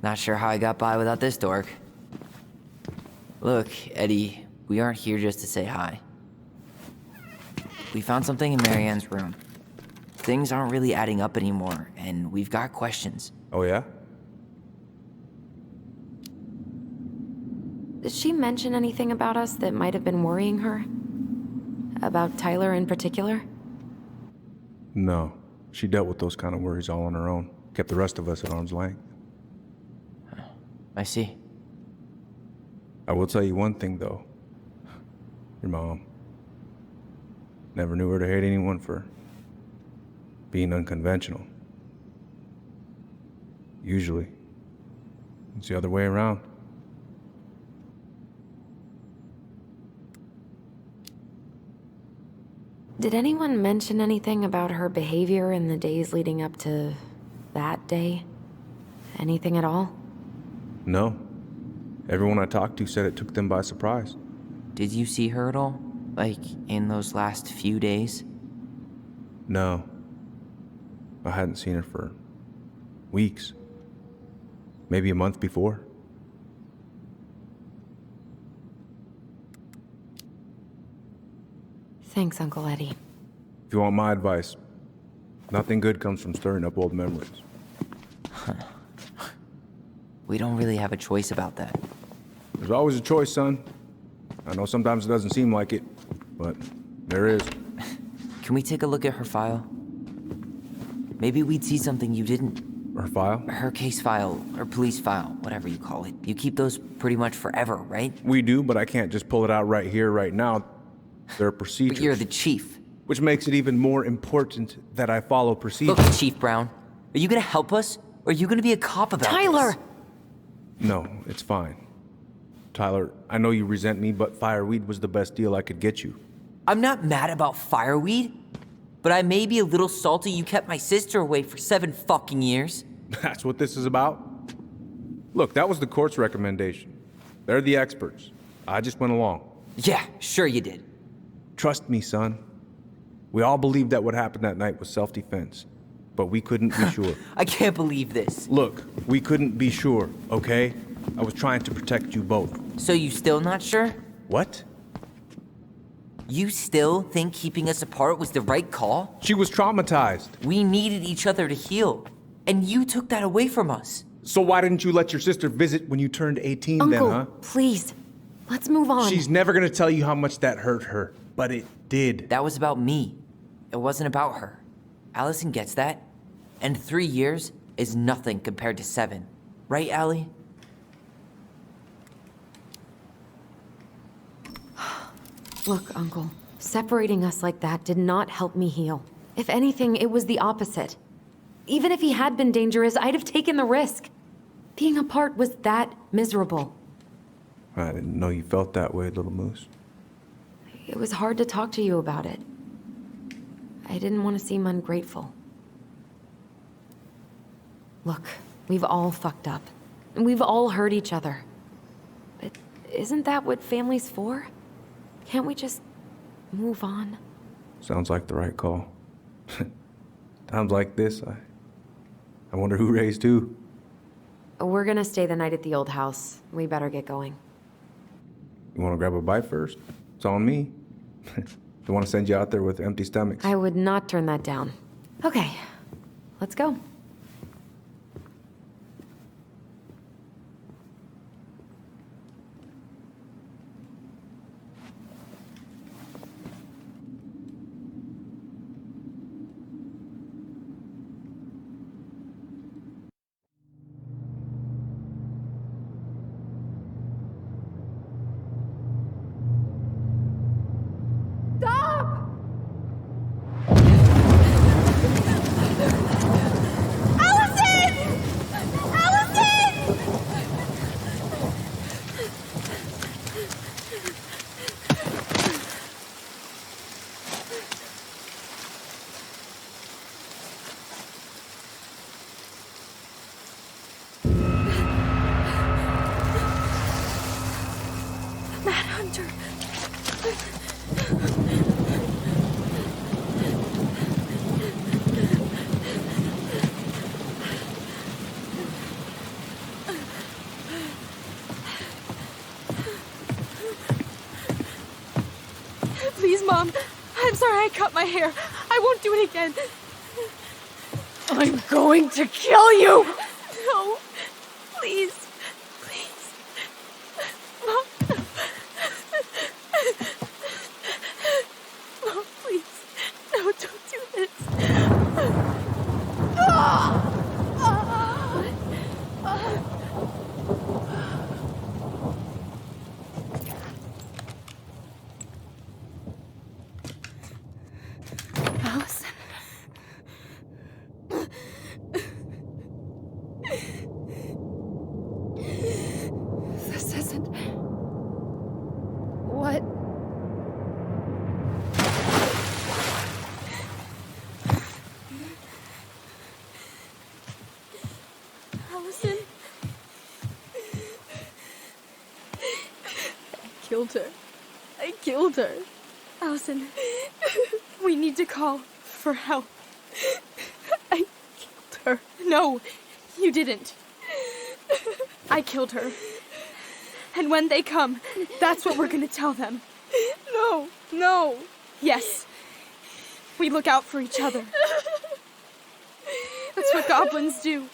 not sure how I got by without this dork. Look, Eddie, we aren't here just to say hi. We found something in Marianne's room. Things aren't really adding up anymore, and we've got questions. Oh, yeah? Did she mention anything about us that might have been worrying her? About Tyler in particular? No. She dealt with those kind of worries all on her own. Kept the rest of us at arm's length. I see. I will tell you one thing, though. Your mom. Never knew her to hate anyone for being unconventional. Usually, it's the other way around. Did anyone mention anything about her behavior in the days leading up to that day? Anything at all? No. Everyone I talked to said it took them by surprise. Did you see her at all? Like, in those last few days? No. I hadn't seen her for weeks. Maybe a month before. Thanks, Uncle Eddie. If you want my advice, nothing good comes from stirring up old memories. We don't really have a choice about that. There's always a choice, son. I know sometimes it doesn't seem like it, but there is. Can we take a look at her file? Maybe we'd see something you didn't. Her file? Her case file, or police file, whatever you call it. You keep those pretty much forever, right? We do, but I can't just pull it out right here, right now. There are procedures. But you're the chief. Which makes it even more important that I follow procedures. Look, Chief Brown, are you gonna help us? Or are you gonna be a cop about Tyler! this? No, it's fine. Tyler, I know you resent me, but Fireweed was the best deal I could get you. I'm not mad about Fireweed, but I may be a little salty you kept my sister away for 7 fucking years. That's what this is about? Look, that was the court's recommendation. They're the experts. I just went along. Yeah, sure you did. Trust me, son. We all believed that what happened that night was self-defense, but we couldn't be sure. I can't believe this. Look, we couldn't be sure, okay? I was trying to protect you both. So you still not sure? What? You still think keeping us apart was the right call? She was traumatized. We needed each other to heal, and you took that away from us. So why didn't you let your sister visit when you turned 18 Uncle, then, huh? please. Let's move on. She's never gonna tell you how much that hurt her, but it did. That was about me. It wasn't about her. Allison gets that. And 3 years is nothing compared to 7. Right, Allie? Look, Uncle, separating us like that did not help me heal. If anything, it was the opposite. Even if he had been dangerous, I'd have taken the risk. Being apart was that miserable. I didn't know you felt that way, little moose. It was hard to talk to you about it. I didn't want to seem ungrateful. Look, we've all fucked up. And we've all hurt each other. But isn't that what family's for? Can't we just move on? Sounds like the right call. Times like this, I wonder who raised who. We're gonna stay the night at the old house. We better get going. You wanna grab a bite first? It's on me. Don't wanna send you out there with empty stomachs. I would not turn that down. Okay, let's go. Please, Mom. I'm sorry I cut my hair. I won't do it again. I'm going to kill you! No. Please. Please. Mom. Mom, please. No, don't do this. Allison. This isn't... What? Allison? I killed her. I killed her. Allison, we need to call for help. I killed her. No, you didn't. I killed her. And when they come, that's what we're gonna tell them. No, no. Yes. We look out for each other. That's what goblins do.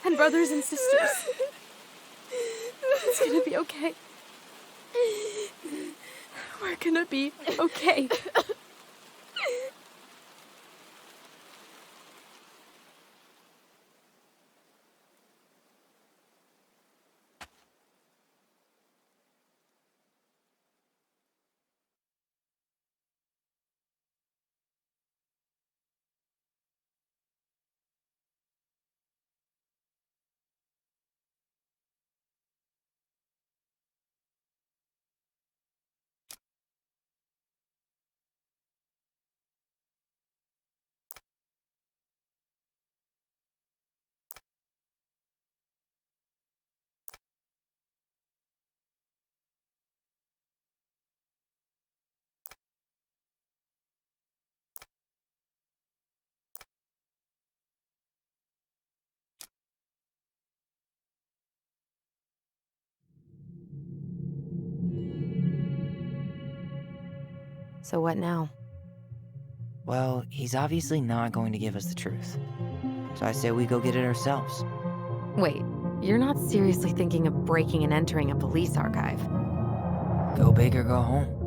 And brothers and sisters. It's gonna be okay. We're gonna be okay. So what now? Well, he's obviously not going to give us the truth. So I say we go get it ourselves. Wait, you're not seriously thinking of breaking and entering a police archive? Go big or go home.